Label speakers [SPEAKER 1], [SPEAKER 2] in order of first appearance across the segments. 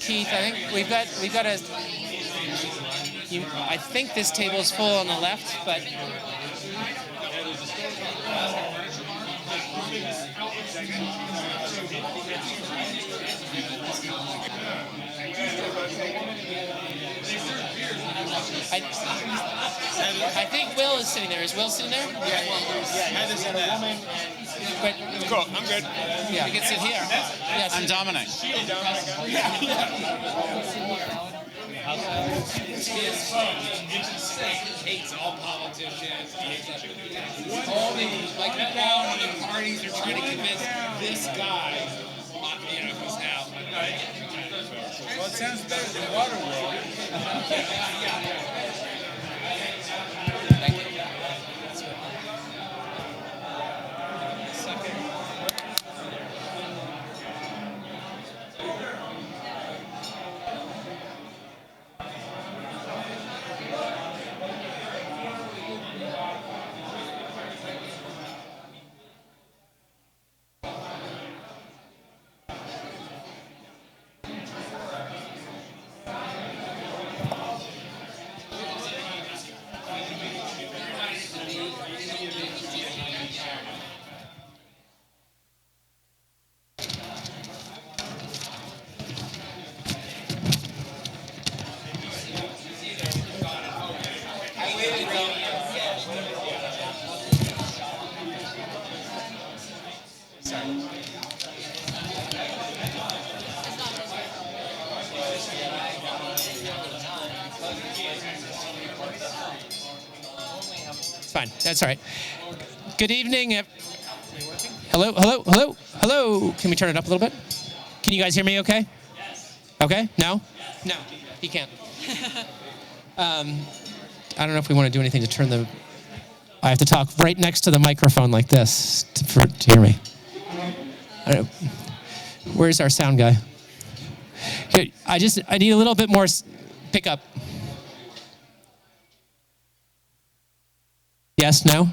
[SPEAKER 1] Keith, I think we've got a. I think this table is full on the left, but. I think Will is sitting there. Is Will sitting there?
[SPEAKER 2] Yeah.
[SPEAKER 1] But
[SPEAKER 2] Cool. I'm good.
[SPEAKER 1] yeah, you can sit here. Yeah,
[SPEAKER 3] I'm Dominic.
[SPEAKER 4] Hates all politicians. All the now the parties are trying to convince this guy, who's now.
[SPEAKER 2] Well, it sounds better than Waterworld.
[SPEAKER 1] Thank you. It's fine. That's all right. Good evening. Hello. Can we turn it up a little bit? Can you guys hear me okay? Yes. Okay? No? No, he can't. I don't know if we want to do anything to turn the... I have to talk right next to the microphone like this to hear me. I don't know. Where's our sound guy? Here, I need a little bit more pickup. Yes, no?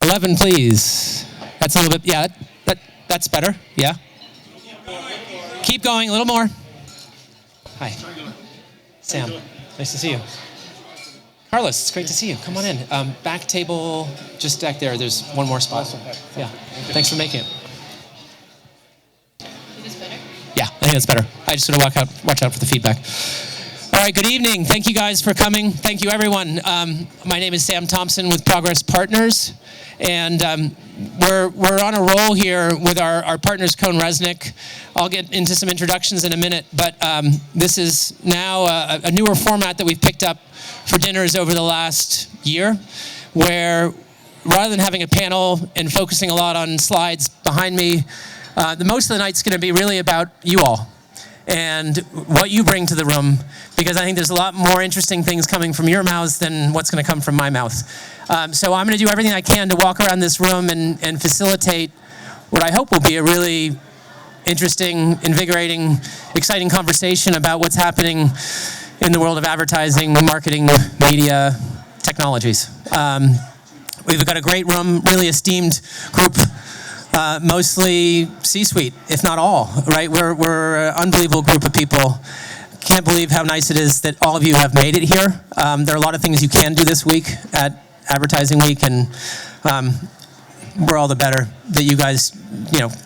[SPEAKER 1] 11, please. That's a little bit, yeah, that's better, yeah. Keep going, a little more. Hi. Sam, nice to see you. Carlos, it's great to see you. Come on in. Back table, just back there. There's one more spot. Yeah. Thanks for making it.
[SPEAKER 5] Is this better?
[SPEAKER 1] Yeah, I think that's better. I just sort of watch out for the feedback. All right, good evening. Thank you guys for coming. Thank you, everyone. My name is Sam Thompson with Progress Partners, and we're on a roll here with our partners, Cohn Resnick. I'll get into some introductions in a minute, but this is now a newer format that we've picked up for dinners over the last year, where rather than having a panel and focusing a lot on slides behind me, the most of the night's going to be really about you all and what you bring to the room, because I think there's a lot more interesting things coming from your mouths than what's going to come from my mouth. So I'm going to do everything I can to walk around this room and facilitate what I hope will be a really interesting, invigorating, exciting conversation about what's happening in the world of advertising, marketing, media, technologies. We've got a great room, really esteemed group, mostly C-suite, if not all, right? We're an unbelievable group of people. Can't believe how nice it is that all of you have made it here. There are a lot of things you can do this week at Advertising Week, and we're all the better that you guys,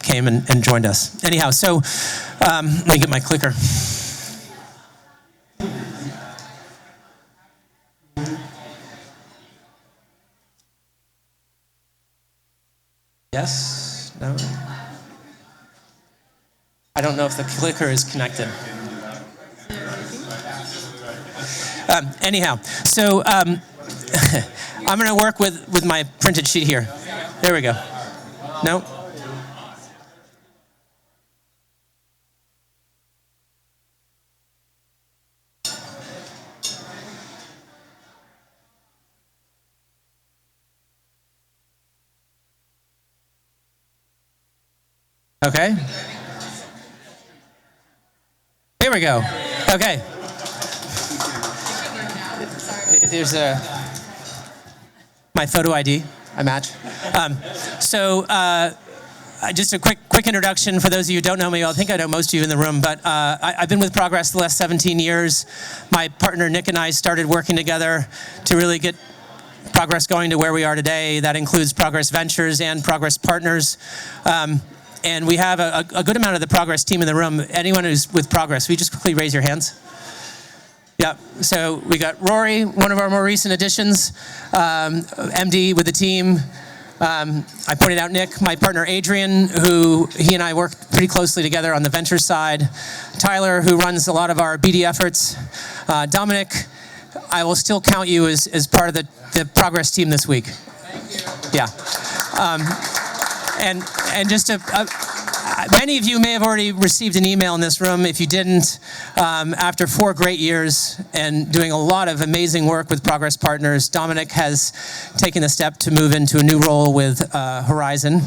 [SPEAKER 1] came and joined us. Anyhow, so let me get my clicker. Yes? No? I don't know if the clicker is connected. Anyhow, so I'm going to work with my printed sheet here. There we go. No? Okay. Here we go. Okay. There's my photo ID. I match. Just a quick introduction for those of you who don't know me. I think I know most of you in the room, but I've been with Progress the last 17 years. My partner Nick and I started working together to really get Progress going to where we are today. That includes Progress Ventures and Progress Partners. And we have a good amount of the Progress team in the room. Anyone who's with Progress, will you just quickly raise your hands? Yeah, so we got Rory, one of our more recent additions, MD with the team. I pointed out Nick, my partner Adrian, who he and I work pretty closely together on the venture side. Tyler, who runs a lot of our BD efforts. Dominic, I will still count you as part of the Progress team this week.
[SPEAKER 2] Thank you.
[SPEAKER 1] Yeah. And just many of you may have already received an email in this room. If you didn't, after 4 great years and doing a lot of amazing work with Progress Partners, Dominic has taken the step to move into a new role with Horizon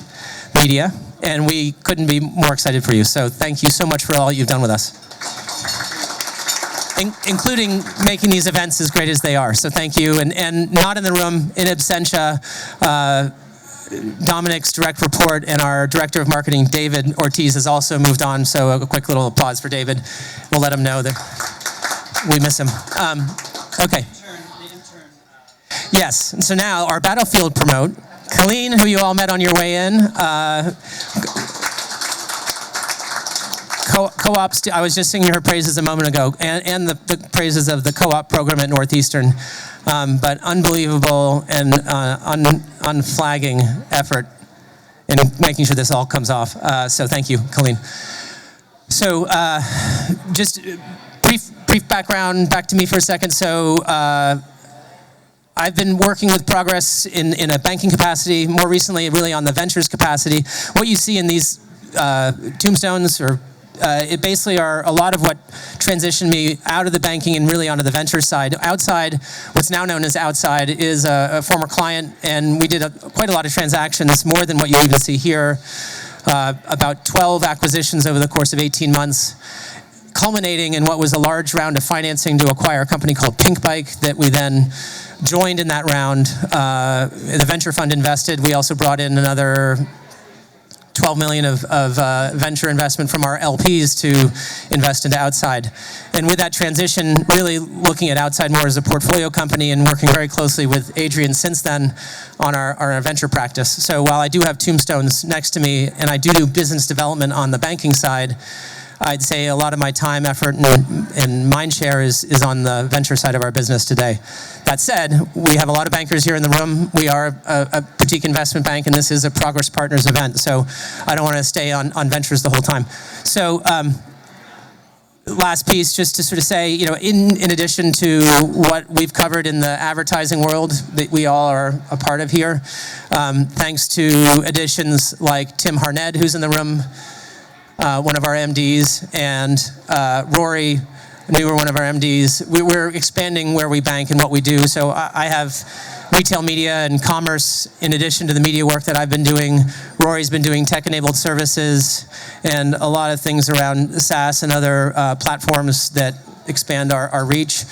[SPEAKER 1] Media, and we couldn't be more excited for you. So thank you so much for all you've done with us, including making these events as great as they are. So thank you. And not in the room, in absentia, Dominic's direct report and our director of marketing, David Ortiz, has also moved on. So a quick little applause for David. We'll let him know that we miss him. Okay. Yes. So now our battlefield promote. Colleen, who you all met on your way in. Co-ops, I was just singing her praises a moment ago, and the praises of the co-op program at Northeastern. But unbelievable and unflagging effort in making sure this all comes off. So thank you, Colleen. So just brief background, back to me for a second. So I've been working with Progress in a banking capacity, more recently really on the ventures capacity. What you see in these tombstones or it basically are a lot of what transitioned me out of the banking and really onto the venture side. Outside, what's now known as Outside, is a former client, and we did quite a lot of transactions, more than what you even see here, about 12 acquisitions over the course of 18 months, culminating in what was a large round of financing to acquire a company called Pink Bike that we then joined in that round. The venture fund invested. We also brought in another 12 million of venture investment from our LPs to invest into Outside. And with that transition, really looking at Outside more as a portfolio company and working very closely with Adrian since then on our venture practice. So while I do have tombstones next to me and I do business development on the banking side, I'd say a lot of my time, effort, and mind share is on the venture side of our business today. That said, we have a lot of bankers here in the room. We are a boutique investment bank, and this is a Progress Partners event, so I don't want to stay on ventures the whole time. So last piece, just to sort of say, you know, in addition to what we've covered in the advertising world that we all are a part of here, thanks to additions like Tim Harned, who's in the room, one of our MDs, and Rory, we were one of our MDs. We're expanding where we bank and what we do. So I have retail media and commerce in addition to the media work that I've been doing. Rory's been doing tech-enabled services and a lot of things around SaaS and other platforms that expand our reach.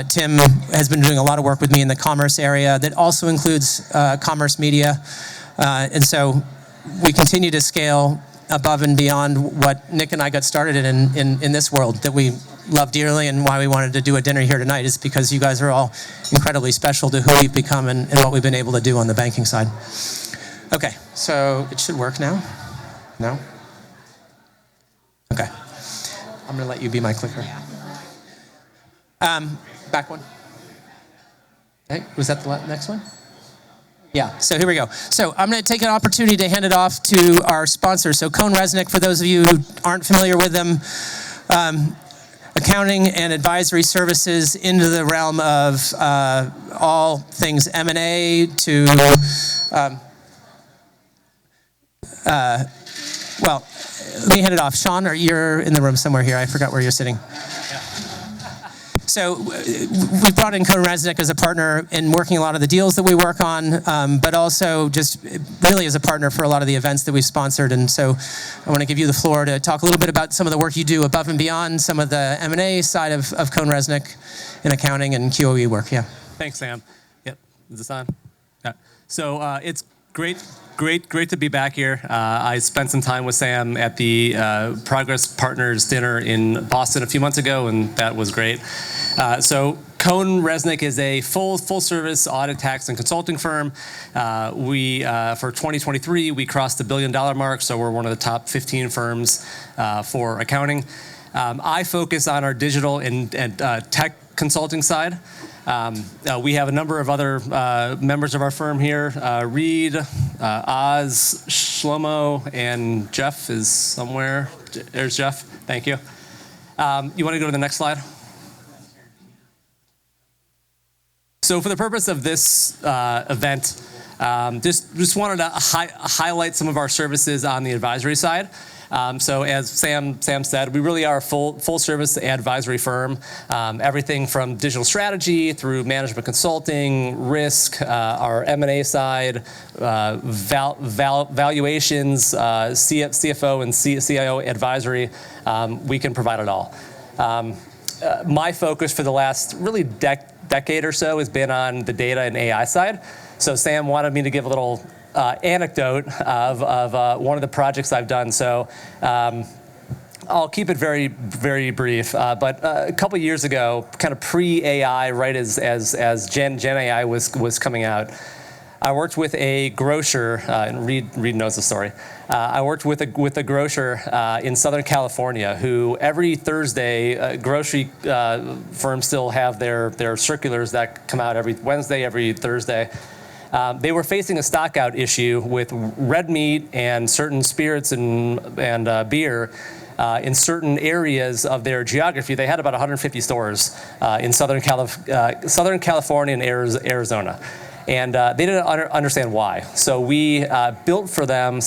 [SPEAKER 1] Tim has been doing a lot of work with me in the commerce area that also includes commerce media. And so we continue to scale above and beyond what Nick and I got started in this world that we love dearly, and why we wanted to do a dinner here tonight is because you guys are all incredibly special to who we've become and what we've been able to do on the banking side. Okay, so it should work now? No? Okay. I'm gonna let you be my clicker. Back one. Okay, was that the next one? Yeah, so here we go. So I'm going to take an opportunity to hand it off to our sponsors. So Cohn Resnick, for those of you who aren't familiar with them, accounting and advisory services into the realm of all things M&A to, well, let me hand it off. Sean, you're in the room somewhere here. I forgot where you're sitting. So we brought in Cohn Resnick as a partner in working a lot of the deals that we work on, but also just really as a partner for a lot of the events that we've sponsored. And so I want to give you the floor to talk a little bit about some of the work you do above and beyond some of the M&A side of Cohn Resnick in accounting and QOE work. Yeah.
[SPEAKER 3] Thanks, Sam. Yep. Is this on? Yeah. So it's great to be back here. I spent some time with Sam at the Progress Partners dinner in Boston a few months ago, and that was great. So Cohn Resnick is a full service audit, tax, and consulting firm. We for 2023 we crossed the $1 billion mark, so we're one of the top 15 firms for accounting. I focus on our digital and tech consulting side. We have a number of other members of our firm here. Reed, Oz, Shlomo, and Jeff is somewhere. There's Jeff. Thank you. You want to go to the next slide? So for the purpose of this event, just wanted to highlight some of our services on the advisory side. So as Sam said, we really are a full service advisory firm. Everything from digital strategy through management consulting, risk, our M&A side, valuations, CFO and CIO advisory. We can provide it all. My focus for the last really decade or so has been on the data and AI side. So Sam wanted me to give a little anecdote of one of the projects I've done. So I'll keep it very brief. But a couple years ago, kind of pre-AI, right as Gen AI was coming out, I worked with a grocer, and Reed knows the story. I worked with a grocer in Southern California who every Thursday, grocery firms still have their circulars that come out every Wednesday, every Thursday. They were facing a stockout issue with red meat and certain spirits and beer in certain areas of their geography. They had about 150 stores in Southern California and Arizona. And they didn't understand why. So we built for them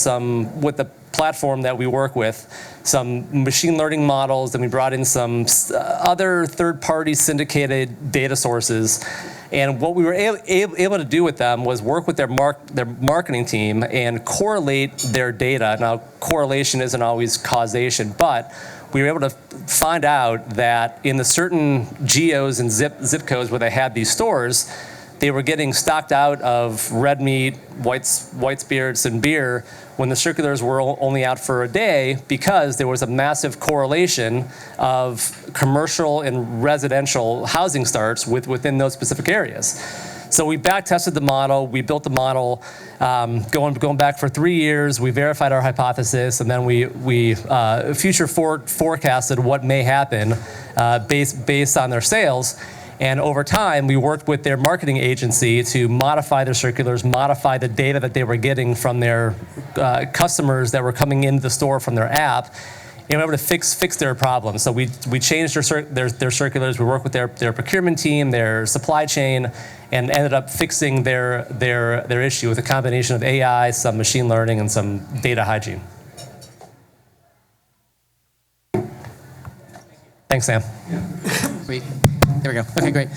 [SPEAKER 3] with the platform that we work with, some machine learning models, and we brought in some other third-party syndicated data sources. And what we were able to do with them was work with their marketing team and correlate their data. Now, correlation isn't always causation, but we were able to find out that in the certain geos and zip codes where they had these stores, they were getting stocked out of red meat, white spirits, and beer when the circulars were only out for a day because there was a massive correlation of commercial and residential housing starts within those specific areas. So we back tested the model, we built the model, going back for 3 years, we verified our hypothesis, and then we future forecasted what may happen based on their sales. And over time, we worked with their marketing agency to modify their circulars, modify the data that they were getting from their customers that were coming into the store from their app, and we were able to fix their problems. So we changed their circulars. We worked with their procurement team, their supply chain, and ended up fixing their issue with a combination of AI, some machine learning, and some data hygiene. Thanks, Sam.
[SPEAKER 1] Sweet. There we go. Okay, great.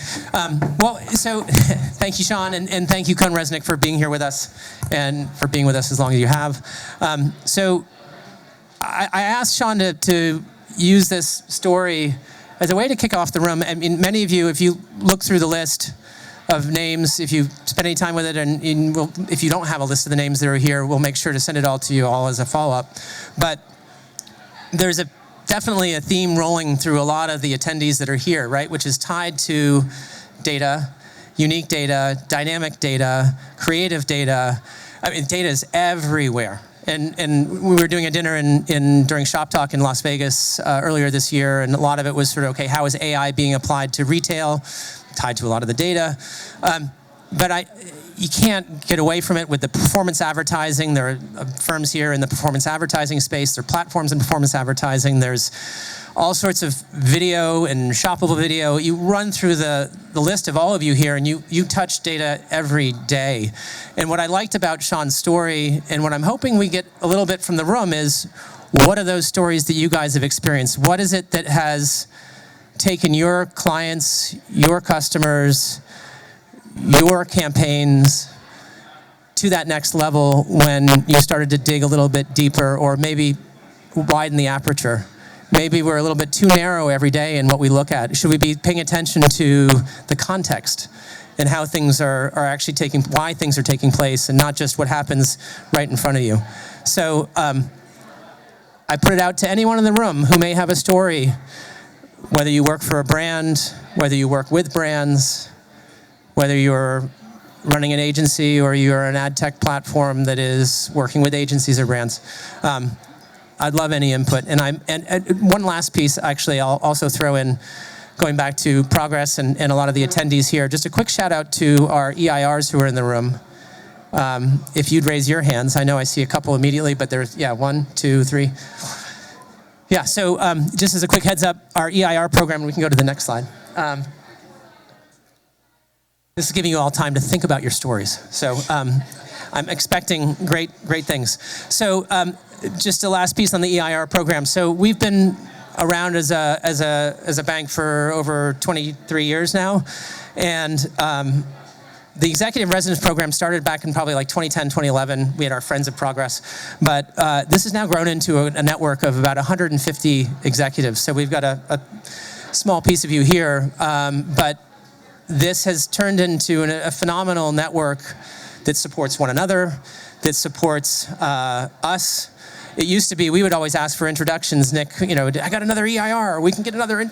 [SPEAKER 1] Well, so thank you, Sean, and thank you, Cohn Resnick, for being here with us and for being with us as long as you have. So I asked Sean to use this story as a way to kick off the room. I mean, many of you, if you look through the list of names, if you spend any time with it, and if you don't have a list of the names that are here, we'll make sure to send it all to you all as a follow-up. But there's definitely a theme rolling through a lot of the attendees that are here, right? Which is tied to data, unique data, dynamic data, creative data. I mean, data is everywhere. And we were doing a dinner during Shop Talk in Las Vegas earlier this year, and a lot of it was sort of, okay, how is AI being applied to retail, tied to a lot of the data. But you can't get away from it with the performance advertising. There are firms here in the performance advertising space. There are platforms in performance advertising. There's all sorts of video and shoppable video. You run through the list of all of you here, and you touch data every day. And what I liked about Sean's story, and what I'm hoping we get a little bit from the room, is what are those stories that you guys have experienced? What is it that has taken your clients, your customers, your campaigns to that next level when you started to dig a little bit deeper, or maybe widen the aperture? Maybe we're a little bit too narrow every day in what we look at. Should we be paying attention to the context and how things are actually why things are taking place, and not just what happens right in front of you. So I put it out to anyone in the room who may have a story, whether you work for a brand, whether you work with brands, whether you're running an agency or you're an ad tech platform that is working with agencies or brands. I'd love any input. And one last piece, actually, I'll also throw in, going back to Progress and a lot of the attendees here, just a quick shout out to our EIRs who are in the room. If you'd raise your hands, I know I see a couple immediately, but there's, 1, 2, 3. Yeah, so just as a quick heads up, our EIR program, we can go to the next slide. This is giving you all time to think about your stories. So I'm expecting great things. So just a last piece on the EIR program. So we've been around as a bank for over 23 years now, and the executive residence program started back in probably like 2010, 2011. We had our Friends of Progress, but this has now grown into a network of about 150 executives. So we've got a small piece of you here, but this has turned into a phenomenal network that supports one another, that supports us. It used to be we would always ask for introductions. Nick, I got another EIR, or we can get another,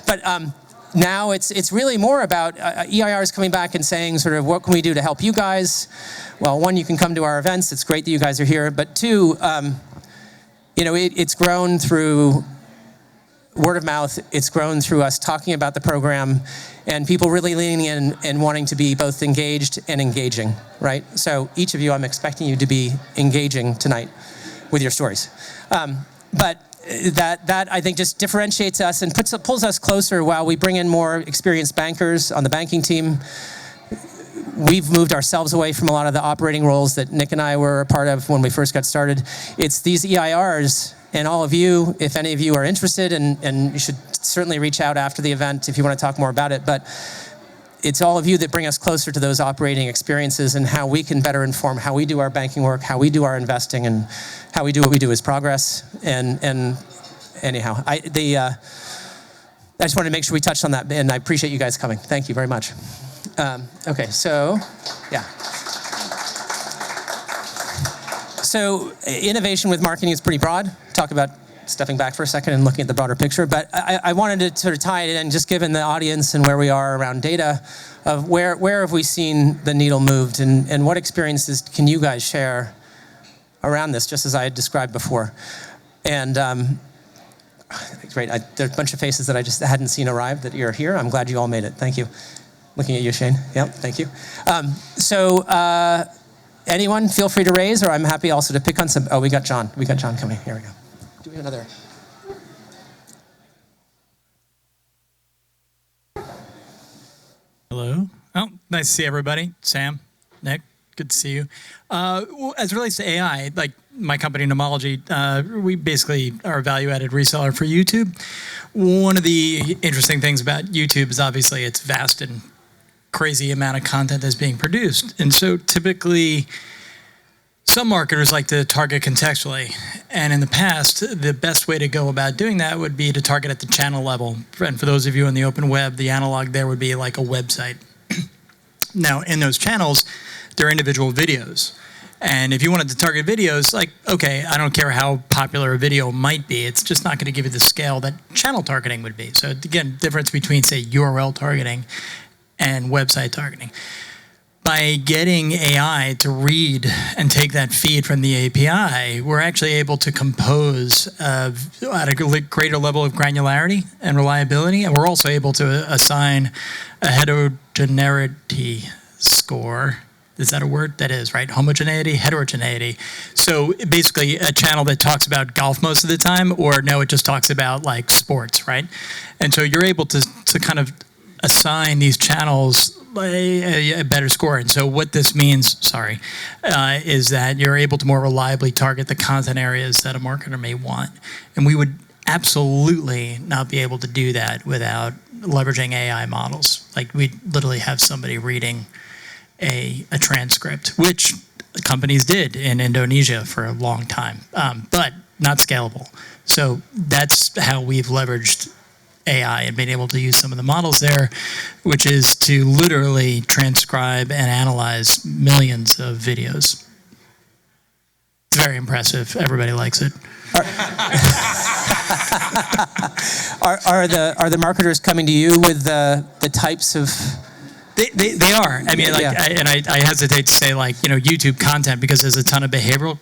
[SPEAKER 1] But now it's really more about EIRs coming back and saying sort of, what can we do to help you guys? Well, one, you can come to our events. It's great that you guys are here. But two, it's grown through word of mouth. It's grown through us talking about the program and people really leaning in and wanting to be both engaged and engaging, right? So each of you, I'm expecting you to be engaging tonight with your stories. But that I think just differentiates us and pulls us closer while we bring in more experienced bankers on the banking team. We've moved ourselves away from a lot of the operating roles that Nick and I were a part of when we first got started. It's these EIRs and all of you, if any of you are interested, and you should certainly reach out after the event if you want to talk more about it, but it's all of you that bring us closer to those operating experiences and how we can better inform how we do our banking work, how we do our investing, and how we do what we do as Progress. And anyhow, I just wanted to make sure we touched on that, and I appreciate you guys coming. Thank you very much. Okay, so, yeah. So innovation with marketing is pretty broad. Talk about stepping back for a second and looking at the broader picture. But I wanted to sort of tie it in, just given the audience and where we are around data, of where have we seen the needle moved, and what experiences can you guys share around this, just as I had described before. And great, there's a bunch of faces that I just hadn't seen arrive that you're here. I'm glad you all made it. Thank you. Looking at you, Shane. Yep, thank you. Anyone, feel free to raise, or I'm happy also to pick on some. Oh, we got John. We got John coming. Here we go. Do we have another?
[SPEAKER 5] Hello. Oh, nice to see everybody. Sam, Nick, good to see you. As it relates to AI, like my company, Nomology, we basically are a value-added reseller for YouTube. One of the interesting things about YouTube is obviously it's vast and crazy amount of content that's being produced. And so typically, some marketers like to target contextually. And in the past, the best way to go about doing that would be to target at the channel level. And for those of you on the open web, the analog there would be like a website. Now, in those channels, there are individual videos. And if you wanted to target videos, like, okay, I don't care how popular a video might be, it's just not going to give you the scale that channel targeting would be. So again, difference between, say, URL targeting and website targeting. By getting AI to read and take that feed from the API, we're actually able to compose at a greater level of granularity and reliability, and we're also able to assign a heterogeneity score. Is that a word? That is, right? Homogeneity, heterogeneity. So basically a channel that talks about golf most of the time, or no, it just talks about like sports, right? And so you're able to kind of assign these channels a better score. And so what this means, is that you're able to more reliably target the content areas that a marketer may want. And we would absolutely not be able to do that without leveraging AI models. Like we literally have somebody reading a transcript, which companies did in Indonesia for a long time, but not scalable. So that's how we've leveraged AI and being able to use some of the models there, which is to literally transcribe and analyze millions of videos. It's very impressive. Everybody likes it.
[SPEAKER 1] Are the marketers coming to you with the types of?
[SPEAKER 5] They are. I mean, like,
[SPEAKER 1] Yeah.
[SPEAKER 5] I hesitate to say like YouTube content because there's a ton of behavioral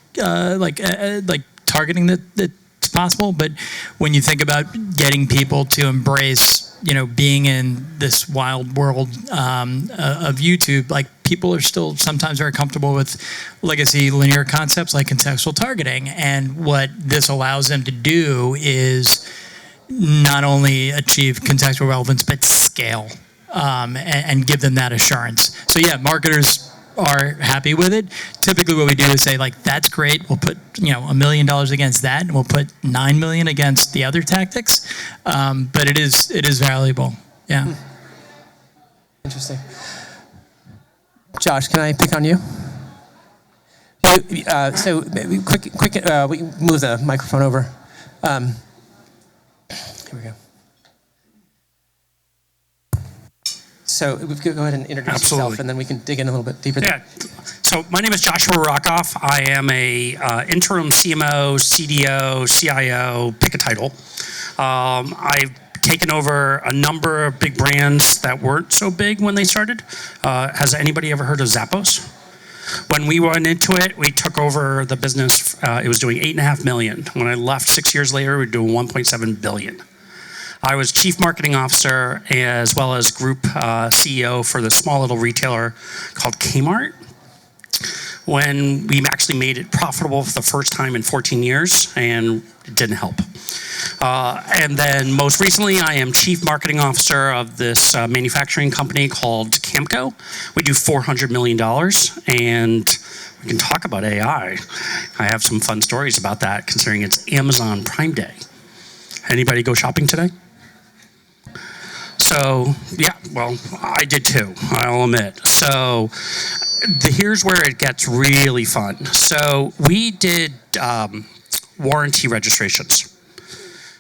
[SPEAKER 5] like targeting that's possible. But when you think about getting people to embrace being in this wild world of YouTube, like people are still sometimes very comfortable with legacy linear concepts like contextual targeting, and what this allows them to do is not only achieve contextual relevance but scale. And give them that assurance. So yeah, marketers are happy with it. Typically what we do is say like, that's great. We'll put $1 million against that, and we'll put $9 million against the other tactics. But it is valuable. Yeah.
[SPEAKER 1] Interesting. Josh, can I pick on you? So quick. We can move the microphone over. Here we go. So go ahead and introduce yourself, and then we can dig in a little bit deeper.
[SPEAKER 6] Yeah. So my name is Joshua Rockoff. I am a interim CMO, CDO, CIO, pick a title. I've taken over a number of big brands that weren't so big when they started. Has anybody ever heard of Zappos? When we went into it, we took over the business. It was doing $8.5 million. When I left 6 years later, we were doing $1.7 billion. I was chief marketing officer as well as group CEO for the small little retailer called Kmart. When we actually made it profitable for the first time in 14 years, and it didn't help. And then most recently, I am chief marketing officer of this manufacturing company called Camco. We do $400 million, and we can talk about AI. I have some fun stories about that, considering it's Amazon Prime Day. Anybody go shopping today? So, yeah, well, I did too, I'll admit. So, here's where it gets really fun. So, we did warranty registrations.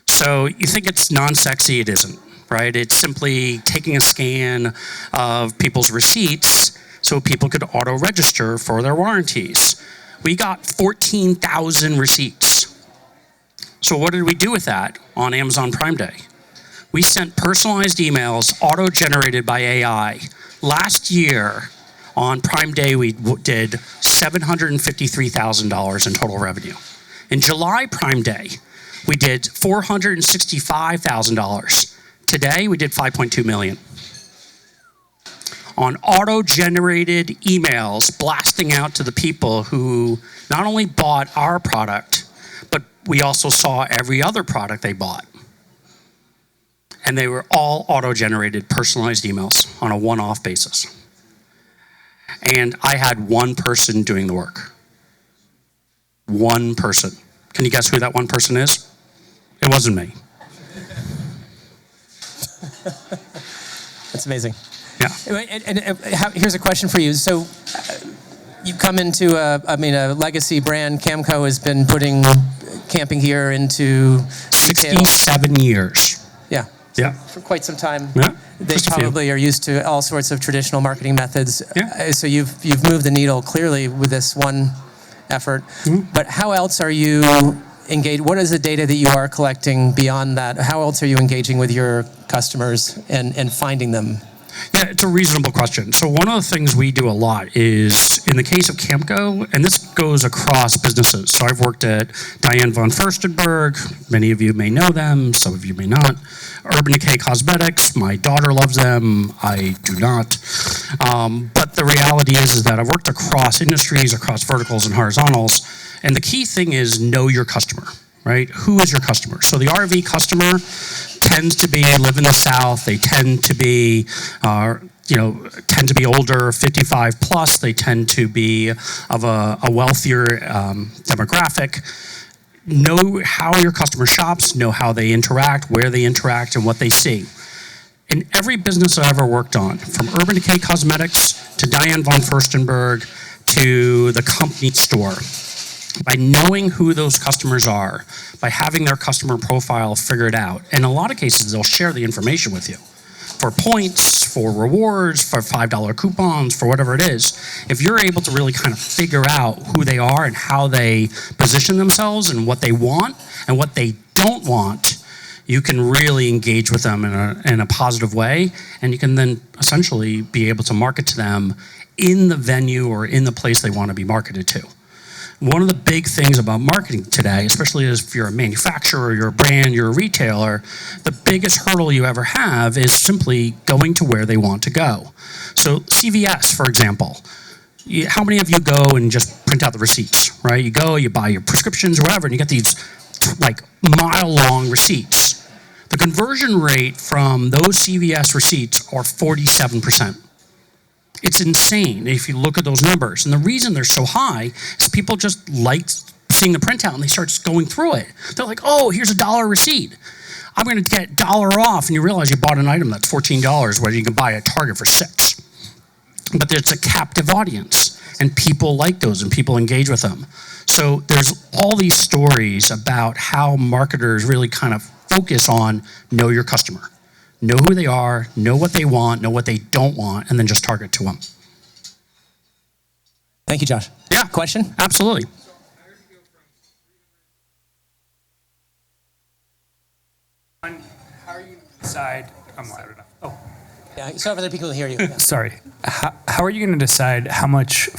[SPEAKER 6] So, you think it's non-sexy, it isn't, right? It's simply taking a scan of people's receipts so people could auto-register for their warranties. We got 14,000 receipts. So, what did we do with that on Amazon Prime Day? We sent personalized emails auto-generated by AI. Last year, on Prime Day, we did $753,000 in total revenue. In July Prime Day, we did $465,000. Today, we did $5.2 million. On auto-generated emails blasting out to the people who not only bought our product, but we also saw every other product they bought. And they were all auto-generated, personalized emails on a one-off basis. And I had one person doing the work. One person. Can you guess who that one person is? It wasn't me.
[SPEAKER 1] That's amazing.
[SPEAKER 6] Yeah.
[SPEAKER 1] And here's a question for you. So you come into a legacy brand. Camco has been putting camping gear into retail.
[SPEAKER 6] 67 years.
[SPEAKER 1] Yeah.
[SPEAKER 6] Yeah.
[SPEAKER 1] For quite some time.
[SPEAKER 6] Yeah.
[SPEAKER 1] They
[SPEAKER 6] Just a few.
[SPEAKER 1] probably are used to all sorts of traditional marketing methods.
[SPEAKER 6] Yeah.
[SPEAKER 1] So you've moved the needle clearly with this one effort. Mm-hmm. But how else are you engaged? What is the data that you are collecting beyond that? How else are you engaging with your customers and finding them?
[SPEAKER 6] Yeah, it's a reasonable question. So one of the things we do a lot is, in the case of Camco, and this goes across businesses. So I've worked at Diane von Furstenberg. Many of you may know them. Some of you may not. Urban Decay Cosmetics. My daughter loves them. I do not. But the reality is that I've worked across industries, across verticals and horizontals. And the key thing is know your customer, right? Who is your customer? So the RV customer tends to live in the South. They tend to be, older, 55 plus. They tend to be of a wealthier demographic. Know how your customer shops, know how they interact, where they interact, and what they see. In every business I've ever worked on, from Urban Decay Cosmetics to Diane von Furstenberg to the company store, by knowing who those customers are, by having their customer profile figured out, in a lot of cases, they'll share the information with you for points, for rewards, for $5 coupons, for whatever it is. If you're able to really kind of figure out who they are and how they position themselves and what they want and what they don't want, you can really engage with them in a positive way, and you can then essentially be able to market to them in the venue or in the place they want to be marketed to. One of the big things about marketing today, especially if you're a manufacturer, you're a brand, you're a retailer, the biggest hurdle you ever have is simply going to where they want to go. So CVS, for example, how many of you go and just print out the receipts, right? You go, you buy your prescriptions or whatever, and you get these like mile-long receipts. The conversion rate from those CVS receipts are 47%. It's insane if you look at those numbers. And the reason they're so high is people just like seeing the printout and they start just going through it. They're like, oh, here's $1 receipt. I'm going to get $1 off. And you realize you bought an item that's $14 where you can buy at Target for $6. But it's a captive audience and people like those and people engage with them. So there's all these stories about how marketers really kind of focus on know your customer. Know who they are, know what they want, know what they don't want, and then just target to them.
[SPEAKER 1] Thank you, Josh.
[SPEAKER 6] Yeah.
[SPEAKER 1] Question?
[SPEAKER 6] Absolutely.
[SPEAKER 7] How are you going to decide? I'm loud enough. Oh,
[SPEAKER 1] Yeah, so other people will hear you. Yeah.
[SPEAKER 7] sorry. How are you going to decide how much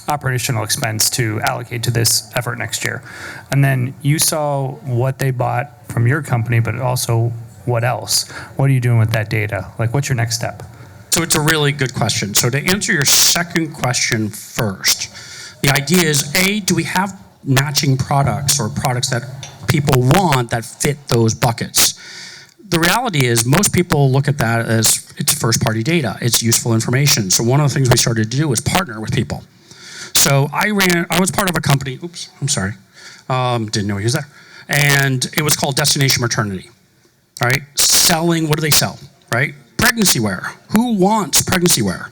[SPEAKER 7] operational expense to allocate to this effort next year? And then you saw what they bought from your company, but also what else? What are you doing with that data? Like, what's your next step?
[SPEAKER 6] So it's a really good question. So to answer your second question first, the idea is, A, do we have matching products or products that people want that fit those buckets? The reality is most people look at that as it's first-party data. It's useful information. So one of the things we started to do was partner with people. So I was part of a company, oops, I'm sorry, didn't know he was there. And it was called Destination Maternity, right? Selling, what do they sell, right? Pregnancy wear. Who wants pregnancy wear?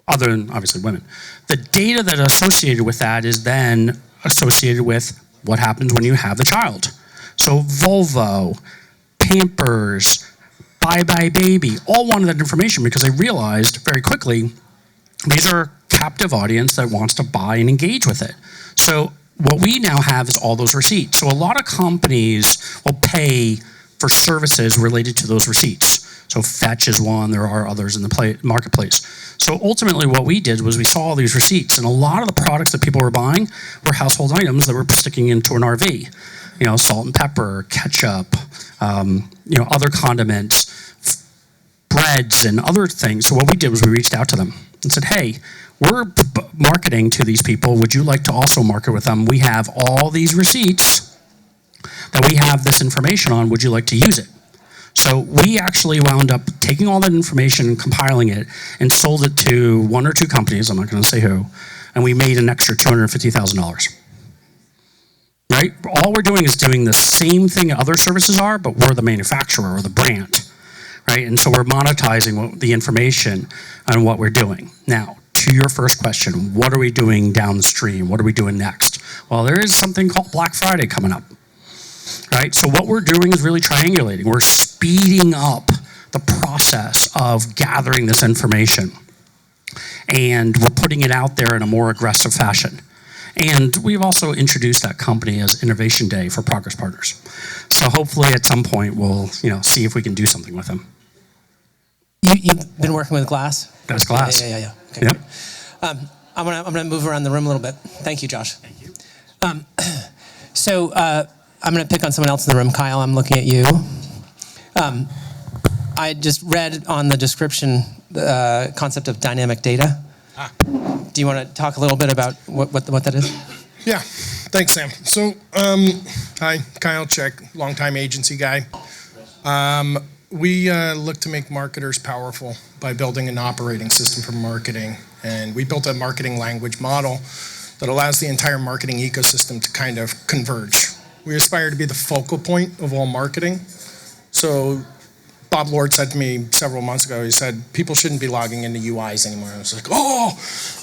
[SPEAKER 6] Other than, obviously, women. The data that is associated with that is then associated with what happens when you have the child. So Volvo, Pampers, Bye Bye Baby, all wanted that information because they realized very quickly these are captive audience that wants to buy and engage with it. So what we now have is all those receipts. So a lot of companies will pay for services related to those receipts. So Fetch is one, there are others in the marketplace. So ultimately what we did was we saw all these receipts, and a lot of the products that people were buying were household items that were sticking into an RV. You know, salt and pepper, ketchup, other condiments, breads and other things. So what we did was we reached out to them and said, hey, we're marketing to these people. Would you like to also market with them? We have all these receipts that we have this information on. Would you like to use it? So we actually wound up taking all that information and compiling it and sold it to one or two companies, I'm not going to say who, and we made an extra $250,000. Right? All we're doing is doing the same thing other services are, but we're the manufacturer or the brand. Right? And so we're monetizing the information on what we're doing. Now, to your first question, what are we doing downstream? What are we doing next? Well, there is something called Black Friday coming up. Right? So what we're doing is really triangulating. We're speeding up the process of gathering this information. And we're putting it out there in a more aggressive fashion. And we've also introduced that company as Innovation Day for Progress Partners. So hopefully at some point we'll see if we can do something with them.
[SPEAKER 1] You've been working with Glass?
[SPEAKER 6] That's Glass.
[SPEAKER 1] Yeah. Okay,
[SPEAKER 6] Yep.
[SPEAKER 1] I'm gonna move around the room a little bit. Thank you, Josh.
[SPEAKER 7] Thank you.
[SPEAKER 1] So I'm gonna pick on someone else in the room. Kyle, I'm looking at you. I just read on the description the concept of dynamic data. Do you want to talk a little bit about what that is?
[SPEAKER 8] Yeah, thanks, Sam. So, hi, Kyle Check, longtime agency guy. We look to make marketers powerful by building an operating system for marketing. And we built a marketing language model that allows the entire marketing ecosystem to kind of converge. We aspire to be the focal point of all marketing. So Bob Lord said to me several months ago, he said, people shouldn't be logging into UIs anymore. I was like, oh,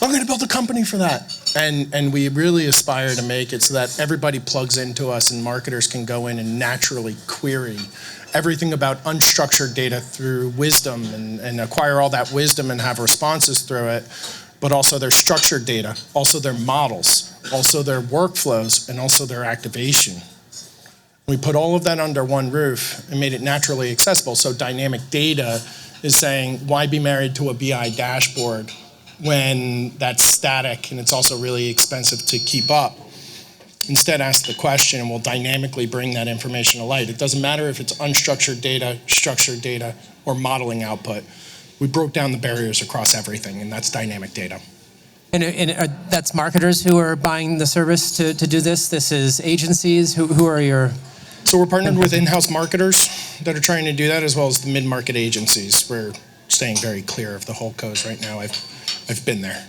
[SPEAKER 8] I'm going to build a company for that. And we really aspire to make it so that everybody plugs into us and marketers can go in and naturally query everything about unstructured data through wisdom and acquire all that wisdom and have responses through it, but also their structured data, also their models, also their workflows, and also their activation. We put all of that under one roof and made it naturally accessible. So dynamic data is saying, why be married to a BI dashboard when that's static and it's also really expensive to keep up? Instead, ask the question and we'll dynamically bring that information to light. It doesn't matter if it's unstructured data, structured data, or modeling output. We broke down the barriers across everything, and that's dynamic data.
[SPEAKER 1] And that's marketers who are buying the service to do this? This is agencies? Who are your...
[SPEAKER 8] So we're partnered with in-house marketers that are trying to do that, as well as the mid-market agencies. We're staying very clear of the whole coast right now. I've been there.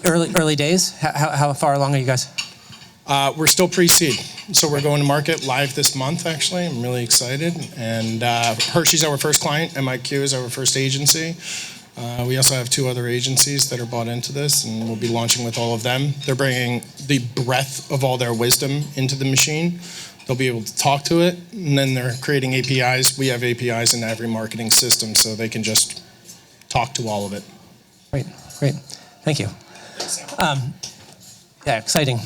[SPEAKER 1] Early days? How far along are you guys?
[SPEAKER 8] We're still pre-seed. So we're going to market live this month, actually. I'm really excited. And Hershey's our first client. MIQ is our first agency. We also have 2 other agencies that are bought into this, and we'll be launching with all of them. They're bringing the breadth of all their wisdom into the machine. They'll be able to talk to it, and then they're creating APIs. We have APIs in every marketing system, so they can just talk to all of it.
[SPEAKER 1] Great. Thank you. Yeah, exciting.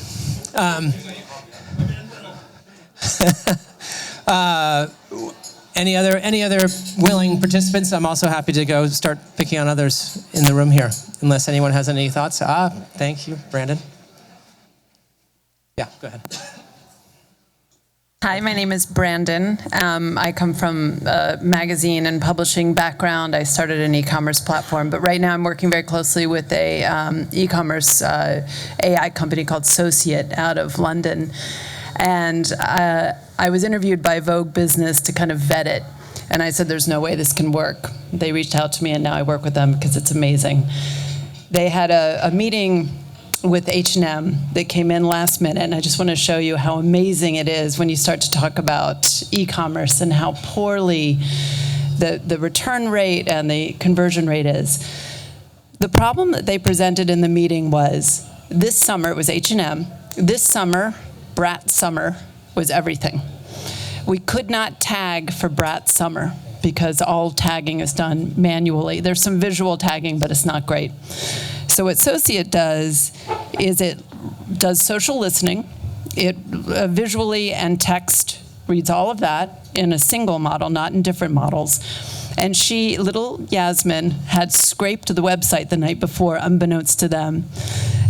[SPEAKER 1] Any other willing participants? I'm also happy to go start picking on others in the room here, unless anyone has any thoughts. Thank you, Brandon. Yeah, go ahead.
[SPEAKER 9] Hi, my name is Brandon. I come from a magazine and publishing background. I started an e-commerce platform, but right now I'm working very closely with a e-commerce AI company called Sociate out of London. And I was interviewed by Vogue Business to kind of vet it. And I said, there's no way this can work. They reached out to me, and now I work with them because it's amazing. They had a meeting with H&M that came in last minute, and I just want to show you how amazing it is when you start to talk about e-commerce and how poorly the return rate and the conversion rate is. The problem that they presented in the meeting was this summer, it was H&M, this summer, Brat Summer was everything. We could not tag for Brat Summer because all tagging is done manually. There's some visual tagging, but it's not great. So what Sociate does is it does social listening. It visually and text reads all of that in a single model, not in different models. And little Yasmin, had scraped the website the night before, unbeknownst to them.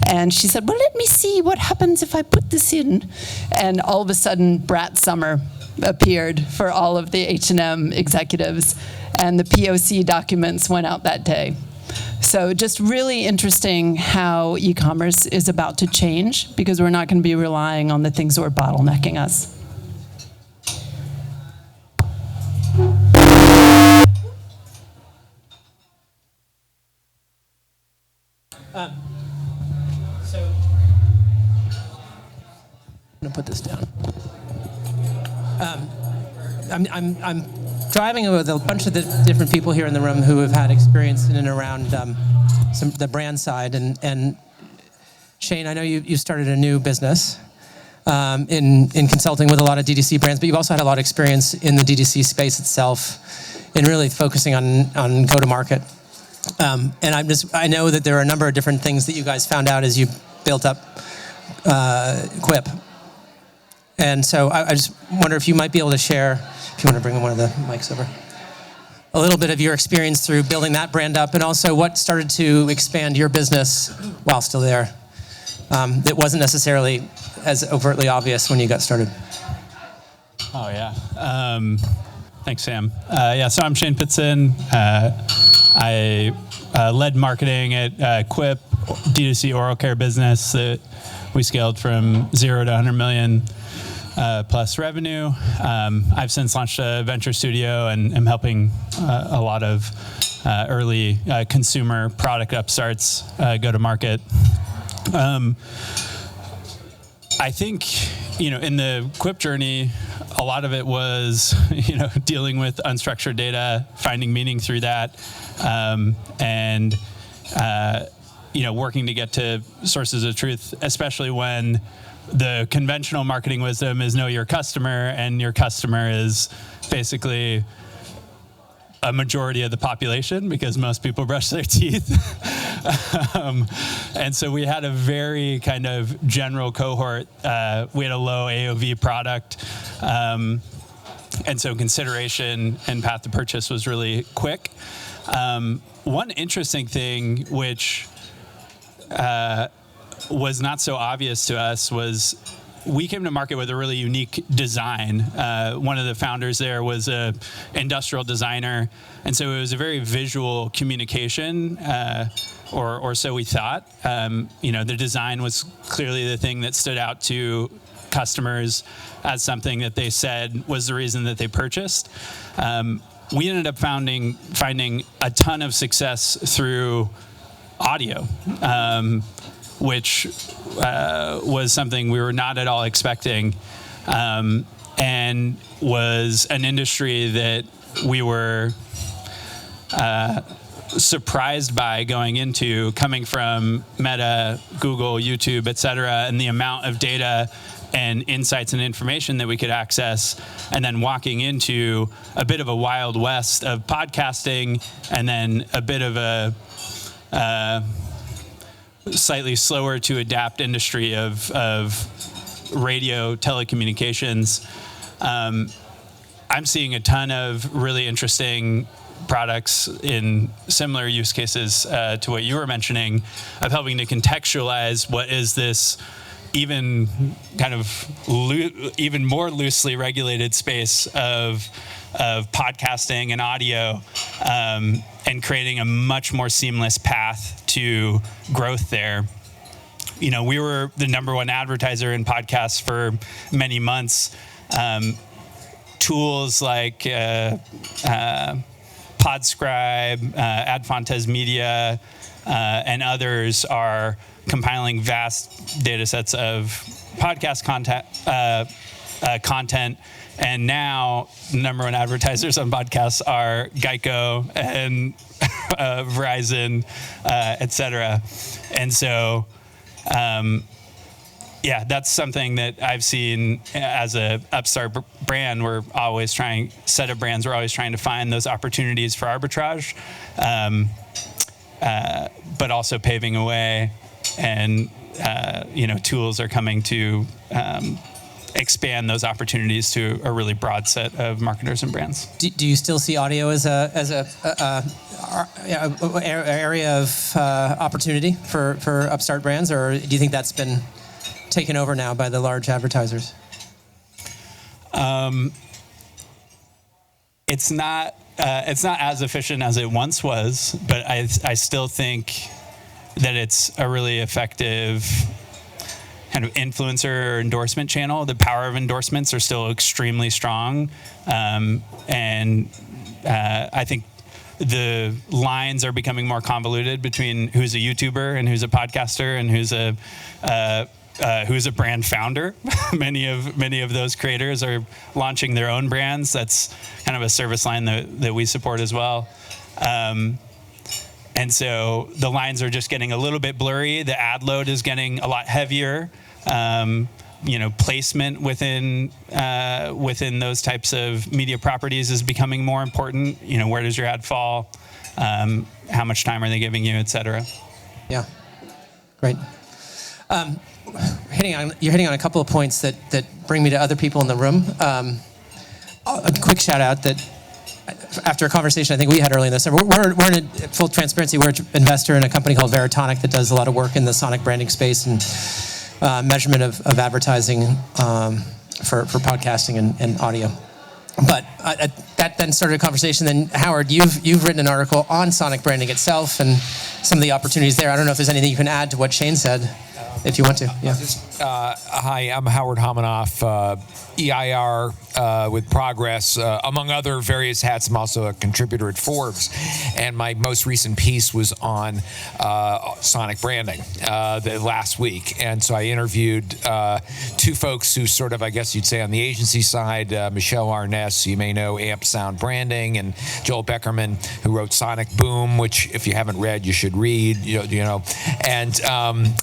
[SPEAKER 9] And she said, well, let me see what happens if I put this in. And all of a sudden, Brat Summer appeared for all of the H&M executives. And the POC documents went out that day. So just really interesting how e-commerce is about to change, because we're not going to be relying on the things that are bottlenecking us.
[SPEAKER 1] So I'm going to put this down. I'm driving with a bunch of the different people here in the room who have had experience in and around the brand side. And Shane, I know you started a new business in consulting with a lot of DTC brands, but you've also had a lot of experience in the DTC space itself in really focusing on go-to-market. And I know that there are a number of different things that you guys found out as you built up Quip. And so I just wonder if you might be able to share, if you want to bring one of the mics over, a little bit of your experience through building that brand up, and also what started to expand your business while still there that wasn't necessarily as overtly obvious when you got started.
[SPEAKER 10] Oh, yeah. Thanks, Sam. So I'm Shane Pitson. I led marketing at Quip, D2C oral care business that we scaled from 0 to 100 million plus revenue. I've since launched a venture studio and am helping a lot of early consumer product upstarts go to market. I think, in the Quip journey, a lot of it was, dealing with unstructured data, finding meaning through that, and working to get to sources of truth, especially when the conventional marketing wisdom is know your customer, and your customer is basically a majority of the population because most people brush their teeth. And so we had a very kind of general cohort. We had a low AOV product. And so consideration and path to purchase was really quick. One interesting thing which was not so obvious to us was we came to market with a really unique design. One of the founders there was a industrial designer, and so it was a very visual communication, or so we thought. The design was clearly the thing that stood out to customers as something that they said was the reason that they purchased. We ended up finding a ton of success through audio, which was something we were not at all expecting, and was an industry that we were surprised by going into, coming from Meta, Google, YouTube, et cetera, and the amount of data and insights and information that we could access, and then walking into a bit of a wild west of podcasting, and then a bit of a slightly slower to adapt industry of radio telecommunications. I'm seeing a ton of really interesting products in similar use cases to what you were mentioning, of helping to contextualize what is this even kind of even more loosely regulated space of podcasting and audio, and creating a much more seamless path to growth there. We were the #1 advertiser in podcasts for many months. Tools like Podscribe, Adfontes Media, and others are compiling vast data sets of podcast content. And now, #1 advertisers on podcasts are Geico and Verizon, et cetera. And so, that's something that I've seen as a upstart brand. Set of brands, we're always trying to find those opportunities for arbitrage, but also paving a way. And, tools are coming to expand those opportunities to a really broad set of marketers and brands.
[SPEAKER 1] Do you still see audio as a area of opportunity for upstart brands, or do you think that's been taken over now by the large advertisers?
[SPEAKER 10] It's not as efficient as it once was, but I still think that it's a really effective kind of influencer or endorsement channel. The power of endorsements are still extremely strong, and I think the lines are becoming more convoluted between who's a YouTuber and who's a podcaster and who's a brand founder. Many of those creators are launching their own brands. That's kind of a service line that we support as well. And so the lines are just getting a little bit blurry. The ad load is getting a lot heavier. Placement within those types of media properties is becoming more important. Where does your ad fall? How much time are they giving you, et cetera?
[SPEAKER 1] Yeah, great. You're hitting on a couple of points that bring me to other people in the room. A quick shout out that after a conversation I think we had earlier in the summer, we're in full transparency, we're an investor in a company called Veritonic that does a lot of work in the sonic branding space and measurement of advertising for podcasting and audio. But that then started a conversation. Then Howard, you've written an article on sonic branding itself and some of the opportunities there. I don't know if there's anything you can add to what Shane said. if you want to. Yeah.
[SPEAKER 11] Hi, I'm Howard Homanoff, EIR with Progress. Among other various hats, I'm also a contributor at Forbes. And my most recent piece was on sonic branding the last week. And so I interviewed two folks who sort of, I guess you'd say on the agency side, Michelle Arness, you may know Amp Sound Branding, and Joel Beckerman, who wrote Sonic Boom, which if you haven't read, you should read, and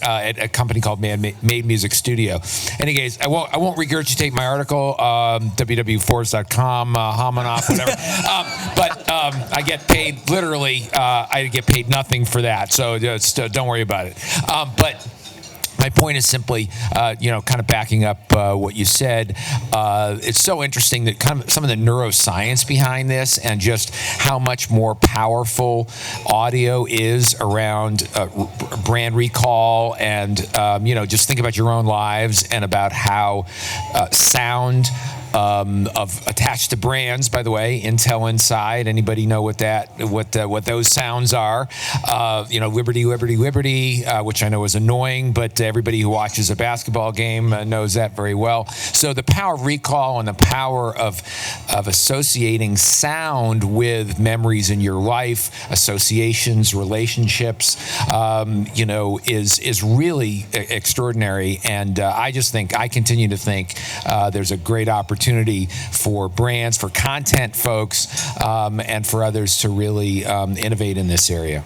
[SPEAKER 11] at a company called Made Music Studio. Anyways, I won't regurgitate my article, www.forbes.com, Homanoff, whatever. But I get paid, literally, I get paid nothing for that, so don't worry about it. But my point is simply, kind of backing up what you said. It's so interesting that kind of some of the neuroscience behind this and just how much more powerful audio is around brand recall and, just think about your own lives and about how sound attached to brands, by the way, Intel Inside. Anybody know what those sounds are? Liberty, Liberty, Liberty, which I know is annoying, but everybody who watches a basketball game knows that very well. So the power of recall and the power of associating sound with memories in your life, associations, relationships, is really extraordinary. And I continue to think there's a great opportunity for brands, for content folks, and for others to really innovate in this area.